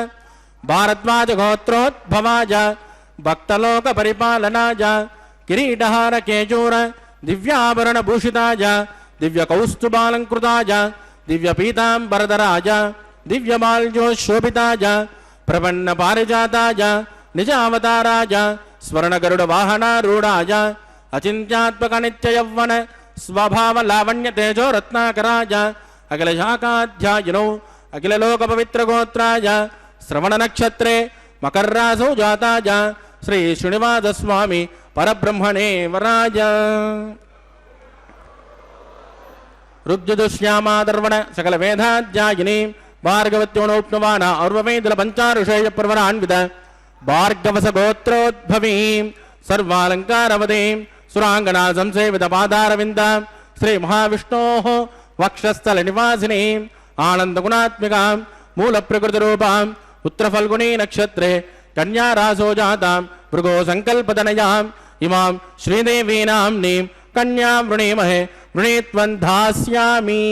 భారద్వాజ గోత్రోద్భవాయ భక్తలోక పరిపాలనాయ కిరీటహార కేయూర దివ్యాభరణ భూషితాయ దివ్య కౌస్తుభాలంకృతాయ దివ్య పీతాంబరధరాయ దివ్యమాల్యోశోభితాయ ప్రపన్న పారిజాతాయ నిజావతారాయ స్వర్ణగరుడ వాహనారూఢాయ అచింత్యాత్మక నిత్య యవ్వన స్వభావ లావణ్య తేజో రత్నాకరాయ అఖిల శాఖాధ్యాయినౌ అఖిల లోక పవిత్ర గోత్రాయ శ్రవణ నక్షత్రే మకర్రాసౌ జాతాయ శ్రీ శ్రీనివాస స్వామి పరబ్రహ్మణే వరాయ రుగ్జుదుశ్యామాదర్వణ సకల వేదాధ్యాయిని భార్గవత్యోనోప్నవాన ఔర్వవేదుల పంచారుషేయ ప్రవరాన్విత భార్గవస గోత్రోద్భవీం సర్వాలంకారవదీం సురాంగనా సంసేవిత పాదారవింద శ్రీ మహావిష్ణోః వక్షస్థల నివాసినీం ఆనందగుణాత్మికాం మూల ప్రకృతి రూపాం ఉత్తరఫల్గుణీ నక్షత్రే కన్యారాసో జాతాం భృగో సంకల్పతనయాం ఇమాం శ్రీదేవీనాంనీం కన్యాం వృణీమహే వృణీత్వం ధాస్యామి.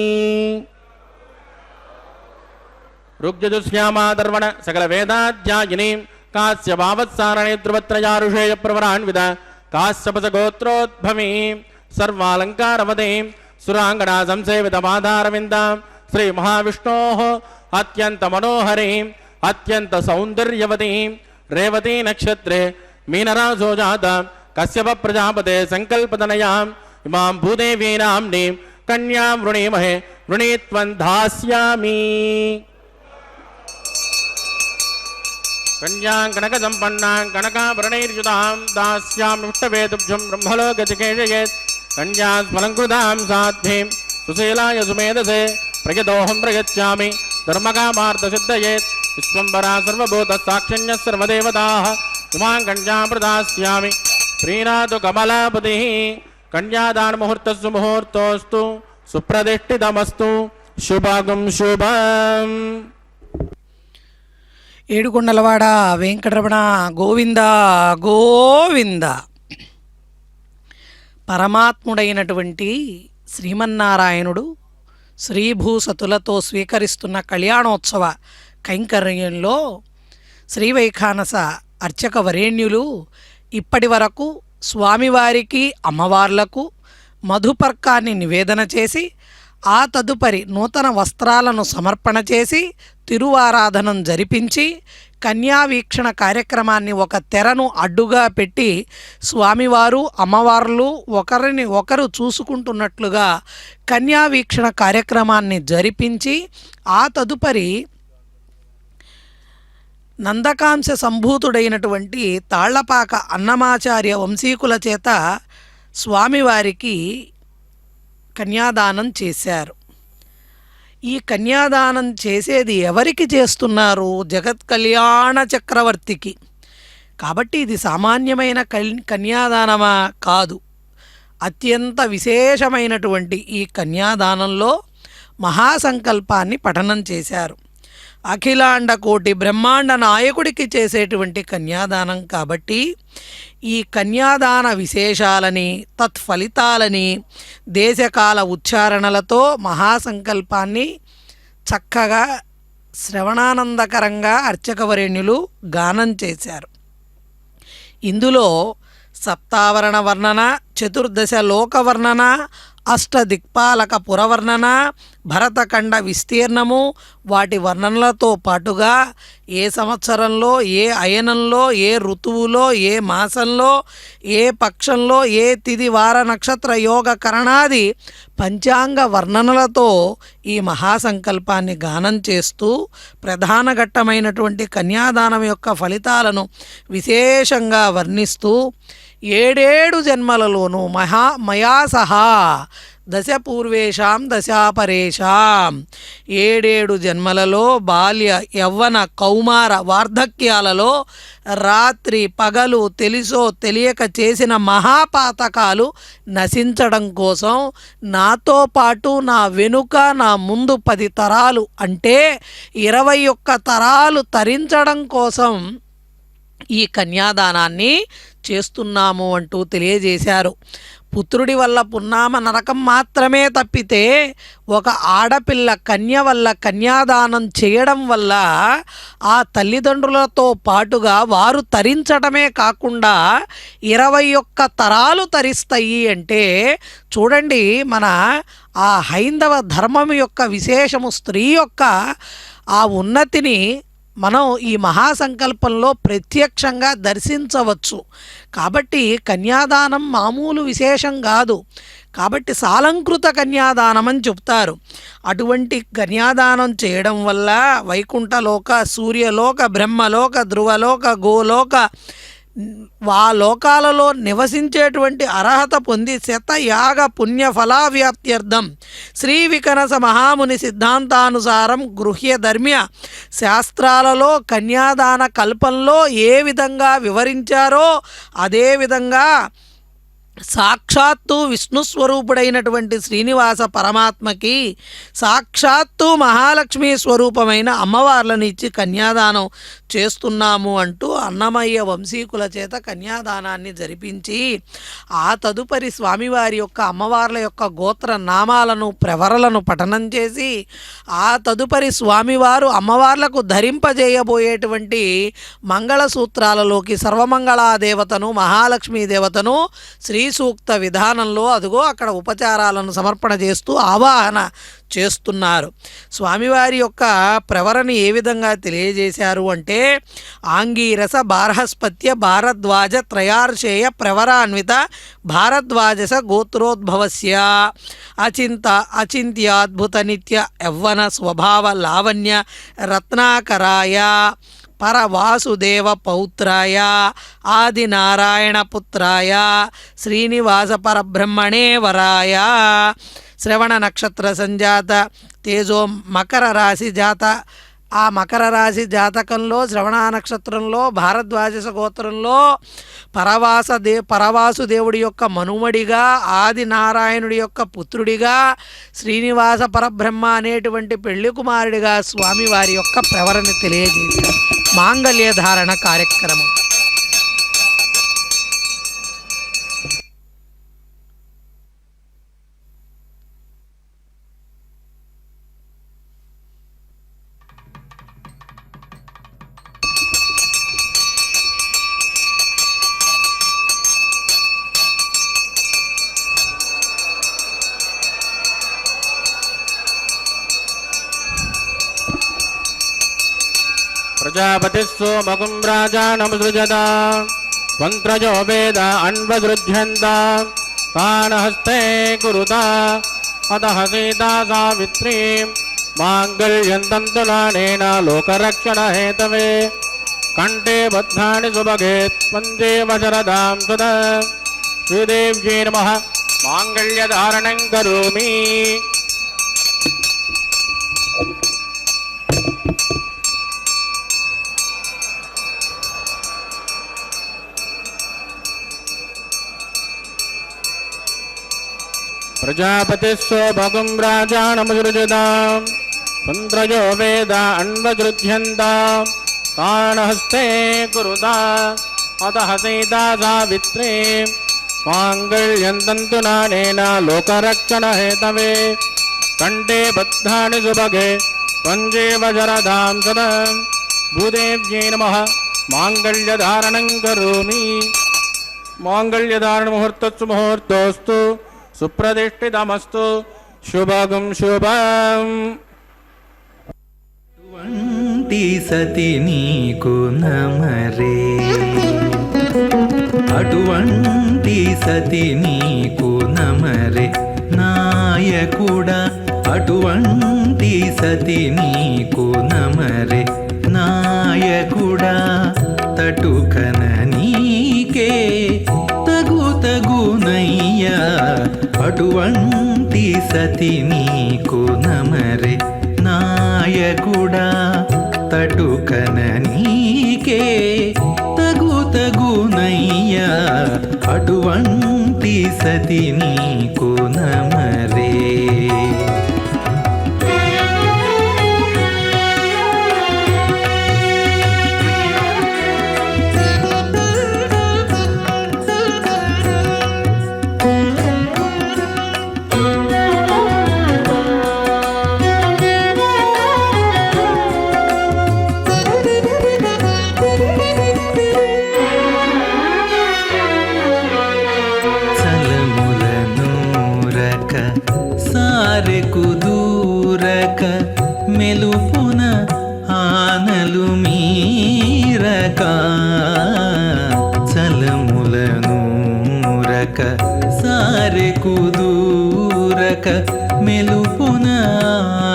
ఋగ్యజుశ్యామాదర్వణ సకల వేదాధ్యాయినీం కాశ్యపావత్సారణే ధ్రువత్రయారుషేయ ప్రవరాన్విత కాశ్యపస గోత్రోద్భవీం సర్వాలంకారవదీం సురాంగణా సంసేవిత పాదారవిందాం శ్రీ మహావిష్ణోః అత్యంత మనోహరీం అత్యంత సౌందర్యవతీం రేవతీ నక్షత్రే మీనరాసో జాతాం కశ్యప ప్రజాపతే సంకల్పతనయాం ఇమాం భూదేవీనాంనీం కన్యాం వృణీమహే వృణీత్వం ధాస్యామి. కన్యాం కనక సంపన్నాం కనకాభరణైర్యుతాం దాస్యామిష్టవేతుభ్యం బ్రహ్మలోకచికేషయేత్ కన్యాం స్మలంకృతాం సాధ్వీం సుశీలాయ సుమేధసే ప్రయతోహం ప్రయచ్చామి ధర్మకామార్థసిద్ధయేత్ విశ్వంబరా సర్వభూత సాక్షిణ్య సర్వదేవతాః ఇమాం కన్యాం ప్రదాస్యామి. ప్రీణాతు కమలాపతిః కన్యాదాన ముహూర్తస్సు ముహూర్తోస్తు సుప్రతిష్ఠితమస్తు శుభగం శుభం. ఏడుకొండలవాడ వెంకటరమణ గోవింద గోవింద. పరమాత్ముడైనటువంటి శ్రీమన్నారాయణుడు శ్రీభూసతులతో స్వీకరిస్తున్న కళ్యాణోత్సవ కైంకర్యంలో శ్రీవైఖానస అర్చక వరేణ్యులు ఇప్పటి వరకు స్వామివారికి అమ్మవార్లకు మధుపర్కాన్ని నివేదన చేసి ఆ తదుపరి నూతన వస్త్రాలను సమర్పణ చేసి తిరువారాధనం జరిపించి కన్యావీక్షణ కార్యక్రమాన్ని ఒక తెరను అడ్డుగా పెట్టి స్వామివారు అమ్మవార్లు ఒకరిని ఒకరు చూసుకుంటున్నట్లుగా కన్యావీక్షణ కార్యక్రమాన్ని జరిపించి ఆ తదుపరి నందకాంశ సంభూతుడైనటువంటి తాళ్లపాక అన్నమాచార్య వంశీకుల చేత స్వామివారికి కన్యాదానం చేశారు. ఈ కన్యాదానం చేసేది ఎవరికి చేస్తున్నారు? జగత్ కళ్యాణ చక్రవర్తికి. కాబట్టి ఇది సామాన్యమైన కన్యాదానమా? కాదు. అత్యంత విశేషమైనటువంటి ఈ కన్యాదానంలో మహాసంకల్పాన్ని పఠనం చేశారు. అఖిలాండ కోటి బ్రహ్మాండ నాయకుడికి చేసేటువంటి కన్యాదానం కాబట్టి ఈ కన్యాదాన విశేషాలని తత్ఫలితాలని దేశకాల ఉచ్చారణలతో మహాసంకల్పాన్ని చక్కగా శ్రవణానందకరంగా అర్చకవరేణ్యులు గానం చేశారు. ఇందులో సప్తావరణ వర్ణన, చతుర్దశ లోక వర్ణన, అష్టదిక్పాలక పురవర్ణన, భరతఖండ విస్తీర్ణము, వాటి వర్ణనలతో పాటుగా ఏ సంవత్సరంలో, ఏ అయనంలో, ఏ ఋతువులో, ఏ మాసంలో, ఏ పక్షంలో, ఏ తిథి వార నక్షత్ర యోగ కరణాది పంచాంగ వర్ణనలతో ఈ మహాసంకల్పాన్ని గానం చేస్తూ ప్రధాన ఘట్టమైనటువంటి కన్యాదానం యొక్క ఫలితాలను విశేషంగా వర్ణిస్తూ 7 జన్మలలోనూ మయా సహా దశ పూర్వేషాం దశాపరేషాం 7 జన్మలలో బాల్య యవ్వన కౌమార వార్ధక్యాలలో రాత్రి పగలు తెలిసో తెలియక చేసిన మహాపాతకాలు నశించడం కోసం నాతో పాటు నా వెనుక నా ముందు 10 తరాలు అంటే 21 తరాలు తరించడం కోసం ఈ కన్యాదానాన్ని చేస్తున్నాము అంటూ తెలియజేశారు. పుత్రుడి వల్ల పున్నామ నరకం మాత్రమే తప్పితే ఒక ఆడపిల్ల కన్య వల్ల కన్యాదానం చేయడం వల్ల ఆ తల్లిదండ్రులతో పాటుగా వారు తరించడమే కాకుండా 21 తరాలు తరిస్తాయి అంటే చూడండి, మన ఆ హైందవ ధర్మం యొక్క విశేషము, స్త్రీ యొక్క ఆ ఉన్నతిని మనం ఈ మహాసంకల్పంలో ప్రత్యక్షంగా దర్శించవచ్చు. కాబట్టి కన్యాదానం మామూలు విశేషం కాదు. కాబట్టి సాలంకృత కన్యాదానం అని చెప్తారు. అటువంటి కన్యాదానం చేయడం వల్ల వైకుంఠలోక, సూర్యలోక, బ్రహ్మలోక, ధ్రువలోక, గోలోక ఆ లోకాలలో నివసించేటువంటి అర్హత పొంది శతయాగ పుణ్యఫలావ్యాప్త్యర్థం శ్రీ వికనస మహాముని సిద్ధాంతానుసారం గృహ్యధర్మ్య శాస్త్రాలలో కన్యాదాన కల్పంలో ఏ విధంగా వివరించారో అదేవిధంగా సాక్షాత్తు విష్ణుస్వరూపుడైనటువంటి శ్రీనివాస పరమాత్మకి సాక్షాత్తు మహాలక్ష్మి స్వరూపమైన అమ్మవార్లను ఇచ్చి కన్యాదానం చేస్తున్నాము అంటూ అన్నమయ్య వంశీకుల చేత కన్యాదానాన్ని జరిపించి ఆ తదుపరి స్వామివారి యొక్క అమ్మవార్ల యొక్క గోత్ర నామాలను ప్రవరలను పఠనం చేసి ఆ తదుపరి స్వామివారు అమ్మవార్లకు ధరింపజేయబోయేటువంటి మంగళసూత్రాలలోకి సర్వమంగళాదేవతను మహాలక్ష్మీ దేవతను శ్రీ సూక్త విధానంలో అదుగో అక్కడ ఉపచారాలను సమర్పణ చేస్తూ ఆవాహన చేస్తున్నారు. స్వామివారి యొక్క ప్రవరని ఏ విధంగా తెలియజేశారు అంటే ఆంగీరస బార్హస్పత్య భారద్వాజ త్రయార్షేయ ప్రవరాన్విత భారద్వాజస గోత్రోద్భవస్య అచింత్యాద్భుత నిత్య యవ్వన స్వభావ లావణ్య రత్నాకరాయ పరవాసుదేవ పౌత్రాయ ఆదినారాయణ పుత్రాయ శ్రీనివాస పరబ్రహ్మణే వరాయ శ్రవణ నక్షత్ర సంజాత తేజో మకర రాశి జాత ఆ మకర రాశి జాతకంలో శ్రవణ నక్షత్రంలో భారద్వాజస గోత్రంలో పరవాసుదేవుడి యొక్క మనుమడిగా ఆదినారాయణుడి యొక్క పుత్రుడిగా శ్రీనివాస పరబ్రహ్మ అనేటువంటి పెళ్లి కుమారుడిగా స్వామివారి యొక్క ప్రవరని తెలియజేశారు. మాంగళ్య ధారణ కార్యక్రమం. प्रजापतिस्सोमगुं राजानमसृजता मन्त्रयो वेद अन्वसृज्यन्ता तान् हस्ते कुरुता अतः सीता सावित्री माङ्गल्यं तन्तुलानेन लोकरक्षणहेतवे कंठे बद्धानि सुभगे स्पन्दे वशरदां सदा श्रीदेव्यै नमः माङ्गल्यधारणं करोमि। प्रजापतिस्सोमगुं राजानमसृजतां मन्त्रयो वेद अन्वसृज्यन्तां तान् हस्ते कुरुता अतः सीता सावित्री माङ्गल्यं तन्तुनानेन लोकरक्षणहेतवे कंठे बद्धानि सुभगे पञ्जे वज्रधां सदा भूदेव्यै नमः माङ्गल्यधारणं करोमि। माङ्गल्यधारणमुहूर्तस्सु मुहूर्तोऽस्तु सुप्रतिष्ठितमस्तु शुभगं शुभम्। అటువంటి సతి నీకు నమరే అటువంటి సతి నీకు నమరే నాయకుడా అటువంటి సతి నీకు నమరే నాయకుడా తటుకన నీకే తగునయ్యా అటువంటి సతి నీకు నమరే నాయకుడా తటుకన నీకే తగునయ్యా అటువంటి సతి నీకు నమరే। సారెకు దూరక మెలుపున ఆనలు మీరక చలములనూరక సారెకు దూరక మెలుపున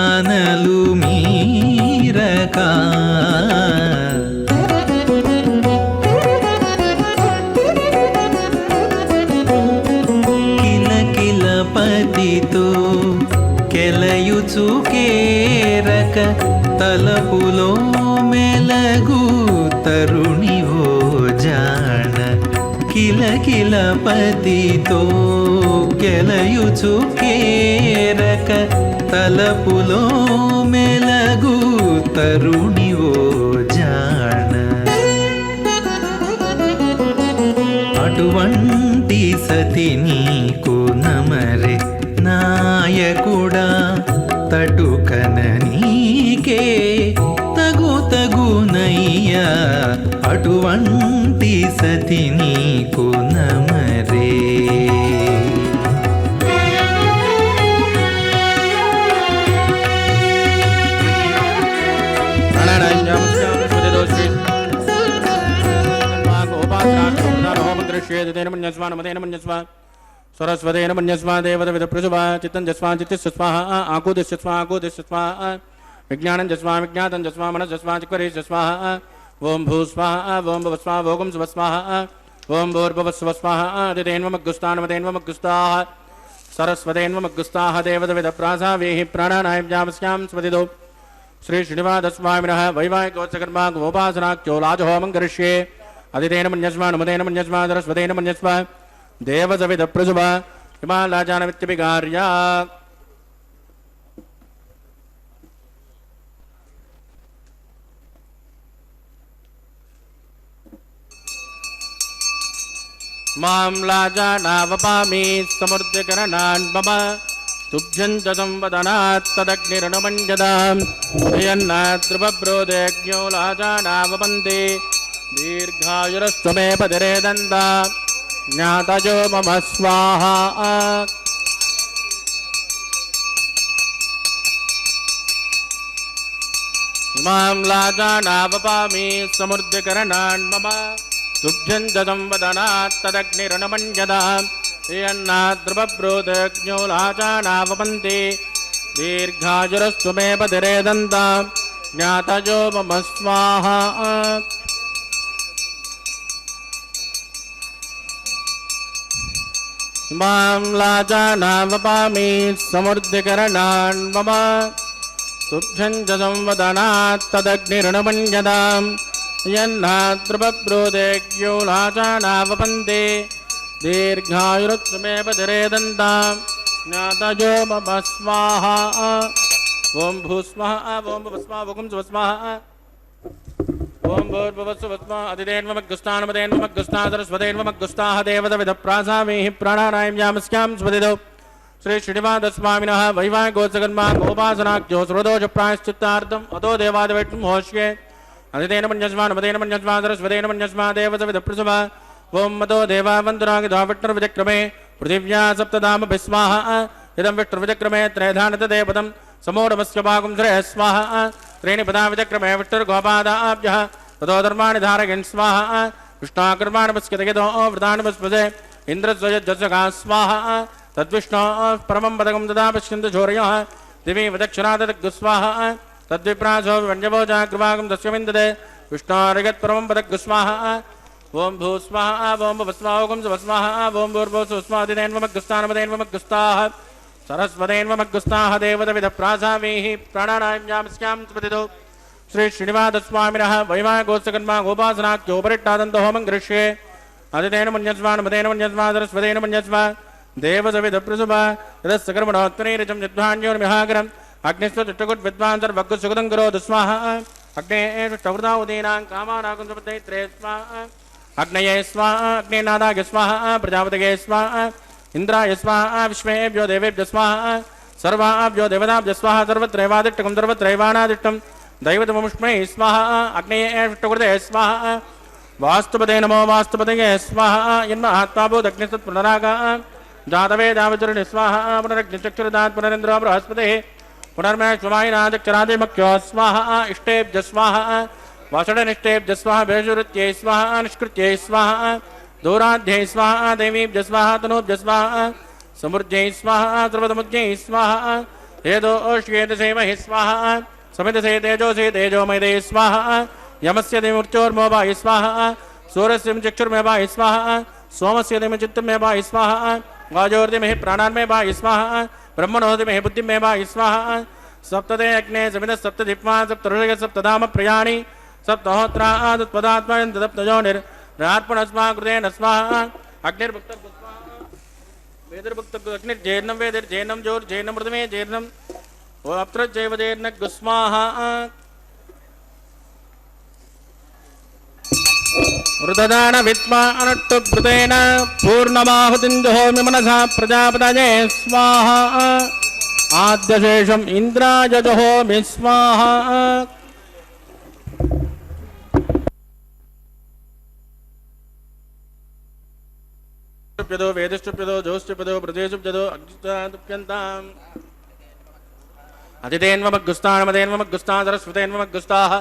ఆనలు మీరక పతితో కెలయుచు కేరక తలపులో మెలగు తరుణివో జాణ కిలకిల పతితో కెలయుచు కేరక తలపులో మెలగు తరుణివో జాణ అటువంటి సతి నీకు నమరే నాయకుడా తటుకన నీకే తగునయ్యా అటువంటి సతి నీకు నమరే। सरस्वतेन मन्यस्वा देवदविद प्रजुवा चित्तं जस्वा चित्तिस्य स्वाहा आकुदिस्य स्वाहा आकुदिस्य स्वाहा विज्ञानं जस्वा विज्ञातं जस्वा मनस्जस्वा चिक्वरेश्य स्वाहा ओम भूस्वाहा ओम भवस्वाहा भोगं स्वस्वाहा ओम भूर्भुवस्व स्वाहा आदितेन्वमग्गुस्तान्वतेन्वमग्गुस्ताः सरस्वतेन्वमग्गुस्ताः देवदविद प्रासावेहि प्राणानायव्यामस्यां स्वदिदो श्री श्रीनिवासस्वामिनः वैवाहिकोत्सकर्मा गोपासनाख्यो लाजहोमं करिष्ये अदितेन मन्यस्वा नमतेन मन्यस्वा सरस्वतेन मन्यस्वा देवसविद प्रजुवा हिमालयाजानमित्यभिगार्या मां लाजानावपामि समृद्धिकरणान् मम तुभ्यं च संवदनात् तदग्निरनुमञ्जदां यन्नाद्रुवब्रोदेज्ञो लाजानावपन्ति दीर्घायुरस्तु मे पतिरेदन्ता ज्ञातयो मम स्वाहा। इमां लाजानावपामि समृद्धिकरणान् मम तुभ्यं जदं वदनात् तदग्निरनुमन्यदाम् यन्नाद्रुवब्रूदग्न्यो लाजानावपन्ति दीर्घायुरस्तु मे पतिरेदन्ताम् ज्ञातयो मम स्वाहा इमां लाजानावपामि समृद्धिकरणान् मम तुभ्यं च संवदनात् तदग्निरनुमन्यदाम् यन्नाद्रुवब्रूदग्न्यो लाजानावपन्ति दीर्घायुरस्तु मे पतिरेदन्ताम् ज्ञातयो मम स्वाहा ओम भूस्वः ओम भवस्वः ओम स्वस्वः ओम भूर्भुवस्वस्वः अधिदेन्वमग्गुस्तानमदेन्वमग्गुस्ता सरस्वतेन्वमग्गुस्ताः देवतविदप्रासामेहि प्राणानायं यामस्यां स्वदिदो श्री श्रीनिवासस्वामिनः वैवाहिकोत्सकर्मा गोपासनाख्यो श्रोदोष प्रायश्चित्तार्थम् अतो देवादिवैष्णं होष्ये अधिदेन मन्यस्मा नमदेन मन्यस्मा सरस्वतेन मन्यस्मा देवतविदप्रसभा ओम मतो देवावन्तरागिधाविष्णुर्विचक्रमे पृथिव्या सप्तधाम स्वाहा इदं विष्णुर्विचक्रमे त्रयधानतदेवतं समोढमस्य भागं श्रेयः स्वाहा त्रीणि पदा विचक्रमे विष्णुर्गोपादाभ्यः ततो धर्माणि धारयन् स्वाहा विष्णाकर्माणि पश्यतयतो वृतानि पस्पसे इन्द्रस्वयज्जसका स्वाहा तद्विष्णो परमं पदकं तदा पश्यन्तु शौर्यः दिवि विदक्षिणा तद्गुस्वाहा तद्विप्रासो वन्यभोजाग्रभागं तस्यमिन्दते विष्णोर्यत्परमं पदग्गुस्वाहा ओम भूस्वाहा ओम भवस्वाहा ओम स्वस्वाहा ओम भूर्भुवस्वादिनेन्वमग्गुस्तानमदेन्वमग्गुस्ताः सरस्वतेन्वमग्गुस्ताः देवतविदप्रासामेहि प्राणानायं यामस्यां स्मृतितो श्री श्रीनिवासस्वामिनः वैवाहिकोत्सकर्मा गोपासनाख्योपरिट्टादन्तो होमं गृह्ये अधितेन मन्यस्वा नमदेन मन्यस्वा सरस्वतेन मन्यस्वा देवतविदप्रसुभा यदस्सकर्मणोत्तरैरिचं यद्धान्योर्मिहाकरम् अग्निस्वचुष्टकुट्विद्वान् सर्वग्गुसुगतं करोतु स्वाहा अग्नेः ष्टवृता उदीनां कामानाकुंसपतये त्रये स्वाहा अग्नये स्वाहा अग्नेनादाय स्वाहा प्रजापतये स्वाहा इंद्राय स्वाहा विश्वेभ्यो देवेभ्यो स्वाहा सर्वाभ्यो देवताभ्यो स्वाहा सर्वत्रैवादिष्टकं सर्वत्रैवानादिष्टं दैवतममुष्मै स्वाहा अग्नये ष्टकृते स्वाहा वास्तुपते नमो वास्तुपतये स्वाहा यन्माहात्माभूदग्निस्तत् पुनरागा जातवेदावचरणि स्वाहा पुनरग्निचक्षुरदात् पुनरेन्द्रो बृहस्पतिः पुनर्मेश्वमायिनाचक्षरादिमख्यो स्वाहा इष्टेभ्य स्वाहा वासुडनिष्टेभ्य स्वाहा भेषुरुत्यै स्वाहा निष्कृत्यै स्वाहा दूराध्यै स्वाहा देवीभ्य स्वाहा तनूभ्य स्वाहा समृद्ध्यै स्वाहा सर्वतमुज्ञै स्वाहा हेदोष्येतसेमहि स्वाहा समितसे तेजोसे तेजोमयदे स्वाहा यमस्य दिमूर्चोर्मोभाय स्वाहा सूर्यस्य चक्षुर्मेभाय स्वाहा सोमस्य दिमचित्तमेभाय स्वाहा वाजोर्दिमहि प्राणान्मेभाय स्वाहा ब्रह्मणोदिमहि बुद्धिमेभाय स्वाहा सप्तदे अग्ने समितः सप्तदिक्मा सप्तऋषय सप्तधाम प्रयाणि सप्तहोत्रादुत्पदात्मन् तदप्तयोनिर्नार्पणस्मा कृतेन स्वाहा अग्निर्भुक्तः स्वाहा वेदिर्भुक्तः अग्निर्जेर्नं वेदिर्जेर्नं जोर्जेर्नं मृतमे जेर्नं अप्त्रजैव जेर्नः स्वाहा वृतदान विद्मा अनट्टुभृतेन पूर्णमाहुतिं जुहोमि मनसा प्रजापतये स्वाहा आद्यशेषम् इन्द्राय जुहोमि स्वाहा वेदिष्टुप्यदो जोष्टुप्यदो प्रदेशुप्यदो अग्निष्टादुप्यन्ताम् अतिथेन्वमग्गुस्तानमदेन्वमग्गुस्ता सरस्वतेन्वमग्गुस्ताः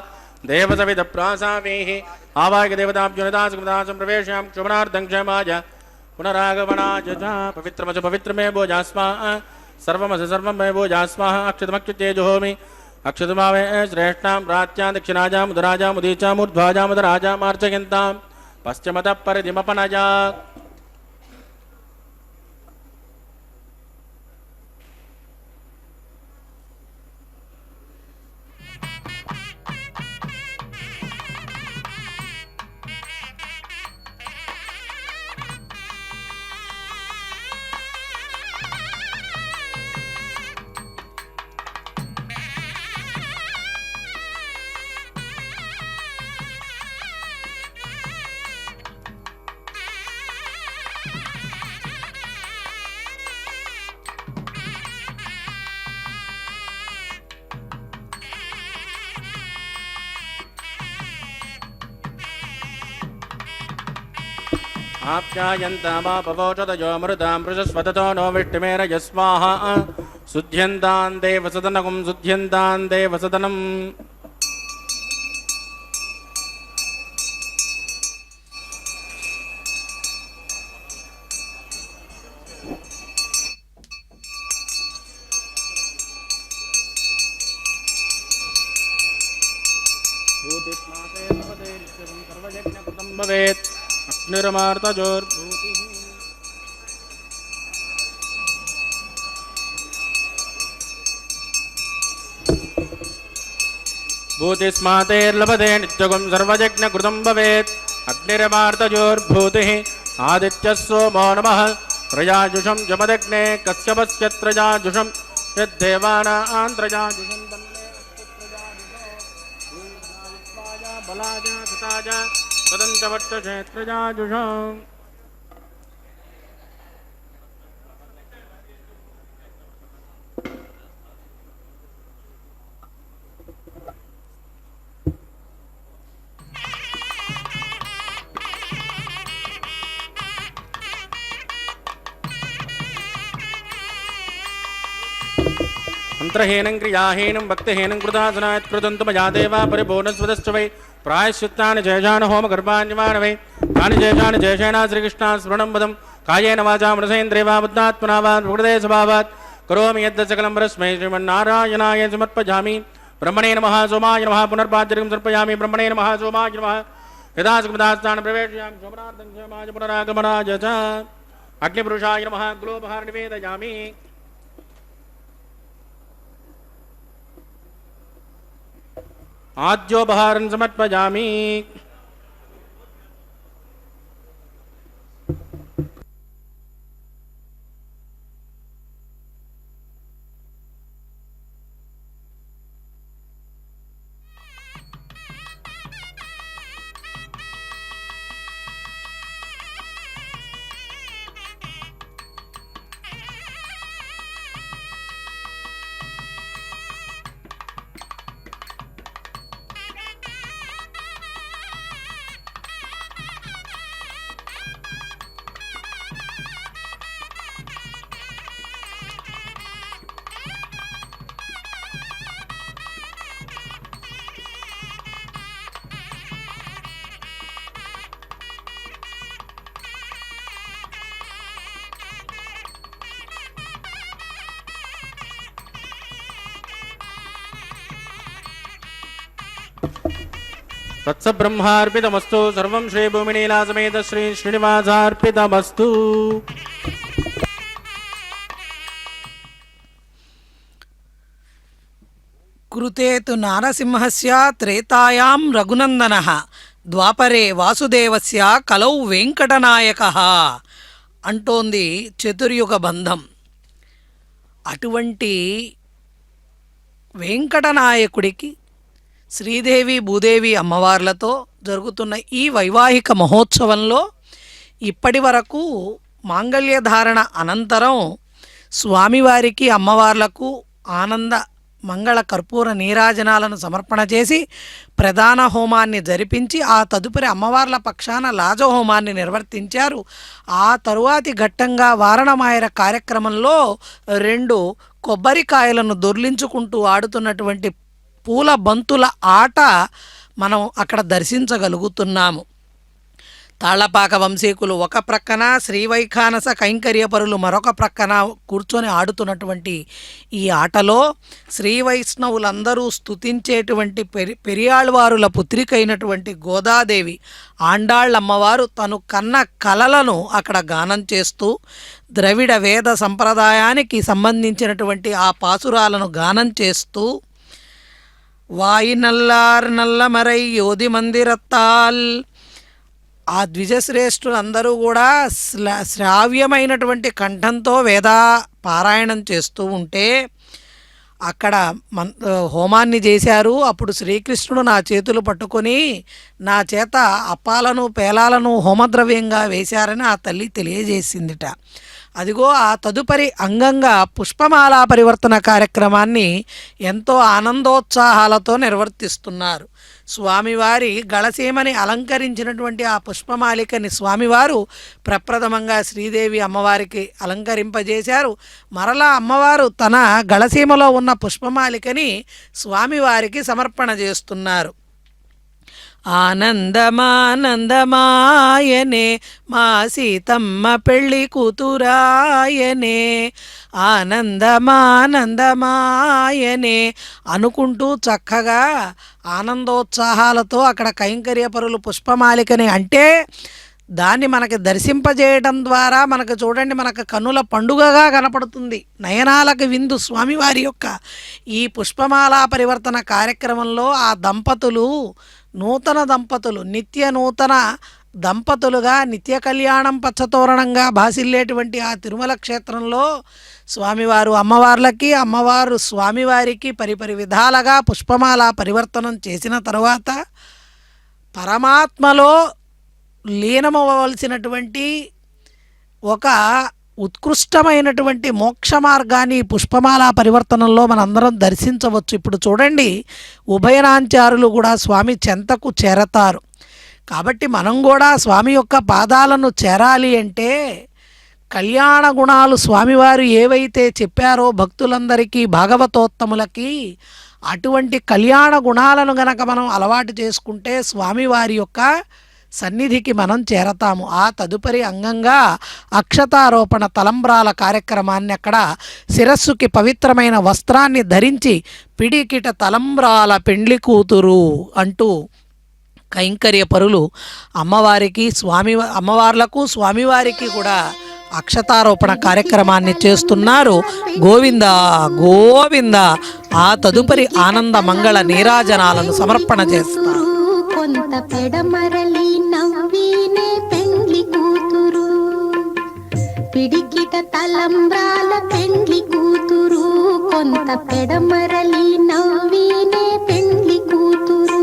देवसविदप्रासामेः आवाह्य देवताभ्युनिदासं प्रवेशां क्षुमनार्थं क्षमाय पुनरागमनाय च पवित्रमच पवित्रमे भोजास्माः सर्वमस सर्वमे भोजास्माः अक्षतमक्षते जुहोमि अक्षतमावे श्रेष्ठां प्राच्यां दक्षिणाजां उदराजां उदीचां ऊर्ध्वाजां उदराजां मार्जयन्तां पश्चिमतः परिधिमपनजा आप्यायन्तामापवोचतयोऽमृतां वृषस्वततो नो विष्टिमेरय स्वाहा शुद्ध्यन्तां देवसदनकं शुद्ध्यन्तां देवसदनम् భూతిస్మాతే సర్వదేశం సర్వయజ్ఞకృతం భవేత్ అగ్నిరమార్తజోర్భూతిః భూతిస్మాతేర్లభతే నిత్యగం సర్వయజ్ఞకృతం భవేత్ అగ్నిరమార్తజోర్భూతిః ఆదిత్యः సోమో నమః త్రయాజుషం జమదగ్నే కశ్యపస్యత్రయాజుషం యద్దేవానాం త్రయాజుషం బలాజ సుతాజ తదంతవర్తక్షేత్రయాజుషం. మంత్రహీనం క్రియాహీనం భక్తిహీనం కృతాసనాత్ కృతంతు మయా దేవా పరిపూర్ణస్వదశ్చ వై ప్రాయశ్చిత్తాని జయజాన హోమ గర్భాన్యమాన వై తాని జయజాని జయశేన శ్రీకృష్ణ స్మరణం వదం కాయేన వాచా మనసేంద్రియ వా బుద్ధాత్మనా వా హృదయ స్వభావాత్ కరోమి యద్ద సకలం పరస్మై శ్రీమన్నారాయణాయ సమర్పయామి. బ్రహ్మణే నమః సోమాయ నమః పునర్పాద్యం సమర్పయామి. బ్రహ్మణే నమః సోమాయ నమః యదా సుఖదాస్థానం ప్రవేశయామి శోభనార్థం క్షేమాయ పునరాగమనాయ చ. అగ్నిపురుషాయ నమః గ్లోపహార నివేదయామి. ఆద్యోపహారం సమర్పయామి. తత్సబ్రహ్మార్పితమస్తు. సర్వం శ్రీ భూమినీలా సమేత శ్రీ శ్రీనివాసార్పితమస్తు. కృతే తు నారసింహస్య త్రేతాయాం రఘునందనః ద్వాపరే వాసుదేవస్య కలౌ వెంకటనాయకః అంటోంది చతుర్యుగ బంధం. అటువంటి వెంకటనాయకుడికి శ్రీదేవి భూదేవి అమ్మవార్లతో జరుగుతున్న ఈ వైవాహిక మహోత్సవంలో ఇప్పటి వరకు మాంగళ్యధారణ అనంతరం స్వామివారికి అమ్మవార్లకు ఆనంద మంగళ కర్పూర నీరాజనాలను సమర్పణ చేసి ప్రధాన హోమాన్ని జరిపించి ఆ తదుపరి అమ్మవార్ల పక్షాన లాజహోమాన్ని నిర్వర్తించారు. ఆ తరువాతి ఘట్టంగా వారణమాయర కార్యక్రమంలో 2 కొబ్బరికాయలను దొర్లించుకుంటూ ఆడుతున్నటువంటి పూల బంతుల ఆట మనం అక్కడ దర్శించగలుగుతున్నాము. తాళ్లపాక వంశీకులు ఒక ప్రక్కన, శ్రీవైఖానస కైంకర్యపరులు మరొక ప్రక్కన కూర్చొని ఆడుతున్నటువంటి ఈ ఆటలో శ్రీ వైష్ణవులందరూ స్తుతించేటువంటి పెరియాళ్వారుల పుత్రికైనటువంటి గోదాదేవి ఆండాళ్ళమ్మవారు తను కన్న కలలను అక్కడ గానం చేస్తూ ద్రవిడ వేద సంప్రదాయానికి సంబంధించినటువంటి ఆ పాసురాలను గానం చేస్తూ వాయి నల్లార్ నల్లమరై యోధి మందిరత్తాల్ ఆ ద్విజశ్రేష్ఠులందరూ కూడా శ్రావ్యమైనటువంటి కంఠంతో వేద పారాయణం చేస్తూ ఉంటే అక్కడ హోమాన్ని చేశారు. అప్పుడు శ్రీకృష్ణుడు నా చేతులు పట్టుకొని నా చేత అప్పాలను పేలాలను హోమద్రవ్యంగా వేశారని ఆ తల్లి తెలియజేసిందిట. అదిగో ఆ తదుపరి అంగంగా పుష్పమాలా పరివర్తన కార్యక్రమాన్ని ఎంతో ఆనందోత్సాహాలతో నిర్వర్తిస్తున్నారు. స్వామివారి గళసీమని అలంకరించినటువంటి ఆ పుష్పమాలికని స్వామివారు ప్రప్రథమంగా శ్రీదేవి అమ్మవారికి అలంకరింపజేశారు. మరలా అమ్మవారు తన గళసీమలో ఉన్న పుష్పమాలికని స్వామివారికి సమర్పణ చేస్తున్నారు. ఆనందమానందమాయనే మా సీతమ్మ పెళ్ళి కూతురాయనే, ఆనందమానందమాయనే అనుకుంటూ చక్కగా ఆనందోత్సాహాలతో అక్కడ కైంకర్యపరులు పుష్పమాలికని అంటే దాన్ని మనకి దర్శింపజేయడం ద్వారా మనకు చూడండి మనకు కన్నుల పండుగగా కనపడుతుంది, నయనాలకు విందు స్వామివారి యొక్క ఈ పుష్పమాల పరివర్తన కార్యక్రమంలో ఆ దంపతులు నూతన దంపతులు నిత్య నూతన దంపతులుగా నిత్య కళ్యాణం పచ్చతోరణంగా భాసిల్లేటువంటి ఆ తిరుమల క్షేత్రంలో స్వామివారు అమ్మవార్లకి అమ్మవారు స్వామివారికి పరిపరి విధాలుగా పుష్పమాల పరివర్తనం చేసిన తరువాత పరమాత్మలో లీనమవ్వవలసినటువంటి ఒక ఉత్కృష్టమైనటువంటి మోక్ష మార్గాన్ని పుష్పమాల పరివర్తనంలో మనందరం దర్శించవచ్చు. ఇప్పుడు చూడండి ఉభయనాంచారులు కూడా స్వామి చెంతకు చేరతారు. కాబట్టి మనం కూడా స్వామి యొక్క పాదాలను చేరాలి అంటే కళ్యాణ గుణాలు స్వామివారు ఏవైతే చెప్పారో భక్తులందరికీ భాగవతోత్తములకి అటువంటి కళ్యాణ గుణాలను గనక మనం అలవాటు చేసుకుంటే స్వామివారి యొక్క సన్నిధికి మనం చేరతాము. ఆ తదుపరి అంగంగా అక్షతారోపణ తలంబ్రాల కార్యక్రమాన్ని అక్కడ శిరస్సుకి పవిత్రమైన వస్త్రాన్ని ధరించి పిడికిట తలంబ్రాల పెండ్లి కూతురు అంటూ కైంకర్య పరులు అమ్మవారికి అమ్మవార్లకు స్వామివారికి కూడా అక్షతారోపణ కార్యక్రమాన్ని చేస్తున్నారు. గోవింద గోవింద. ఆ తదుపరి ఆనంద మంగళ నీరాజనాలను సమర్పణ చేస్తారు. కొంత పెడమరలి నవ్వినే పెండ్లి కూతురు, పిడికిట తలంబ్రాల పెండ్లి కూతురు, కొంత పెడమరలి నవ్వినే పెండ్లి కూతురు.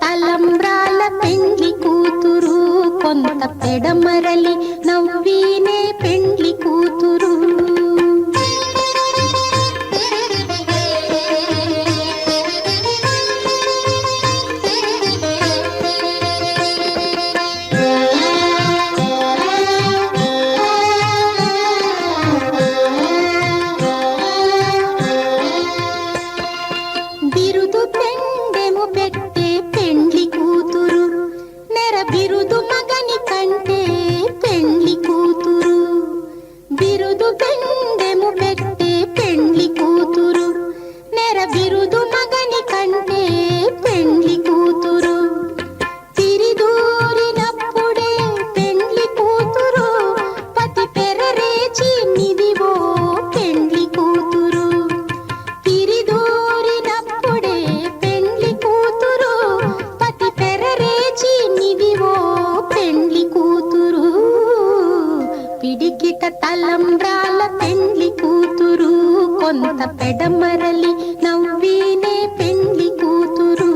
తలంబ్రాల పెండ్లి కూతురు, కొంత పెడమరలి నవ్వినే పెండ్లి కూతురు. తలంబ్రాల పెండ్లి కూతురు, కొంత పెడమరలి నవ్వినే పెండ్లి కూతురు.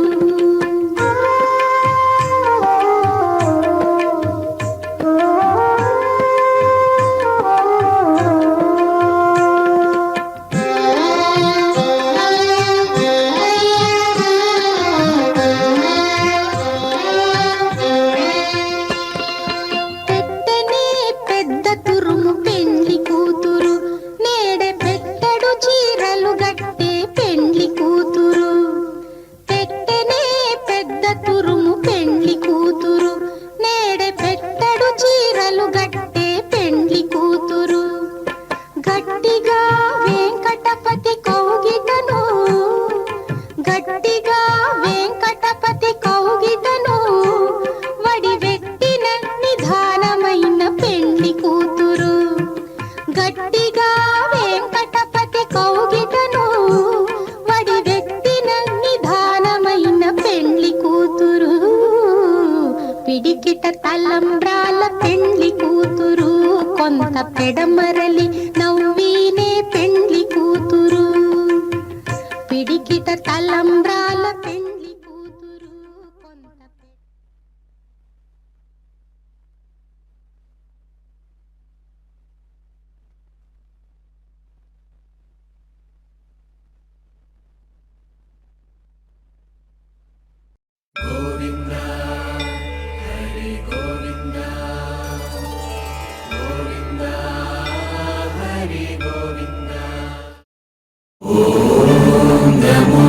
పెండ్లి కూతురు నేడే పెట్టడు చీరలు గట్టే పిడికిట తలంబ్రాల పెండ్లి కూతురు కొంత పెడమరలి నవ్వీనే పెండ్లి కూతురు పిడికిట తలంబ్రాల పెండ్లి కూతురు కొంత నమో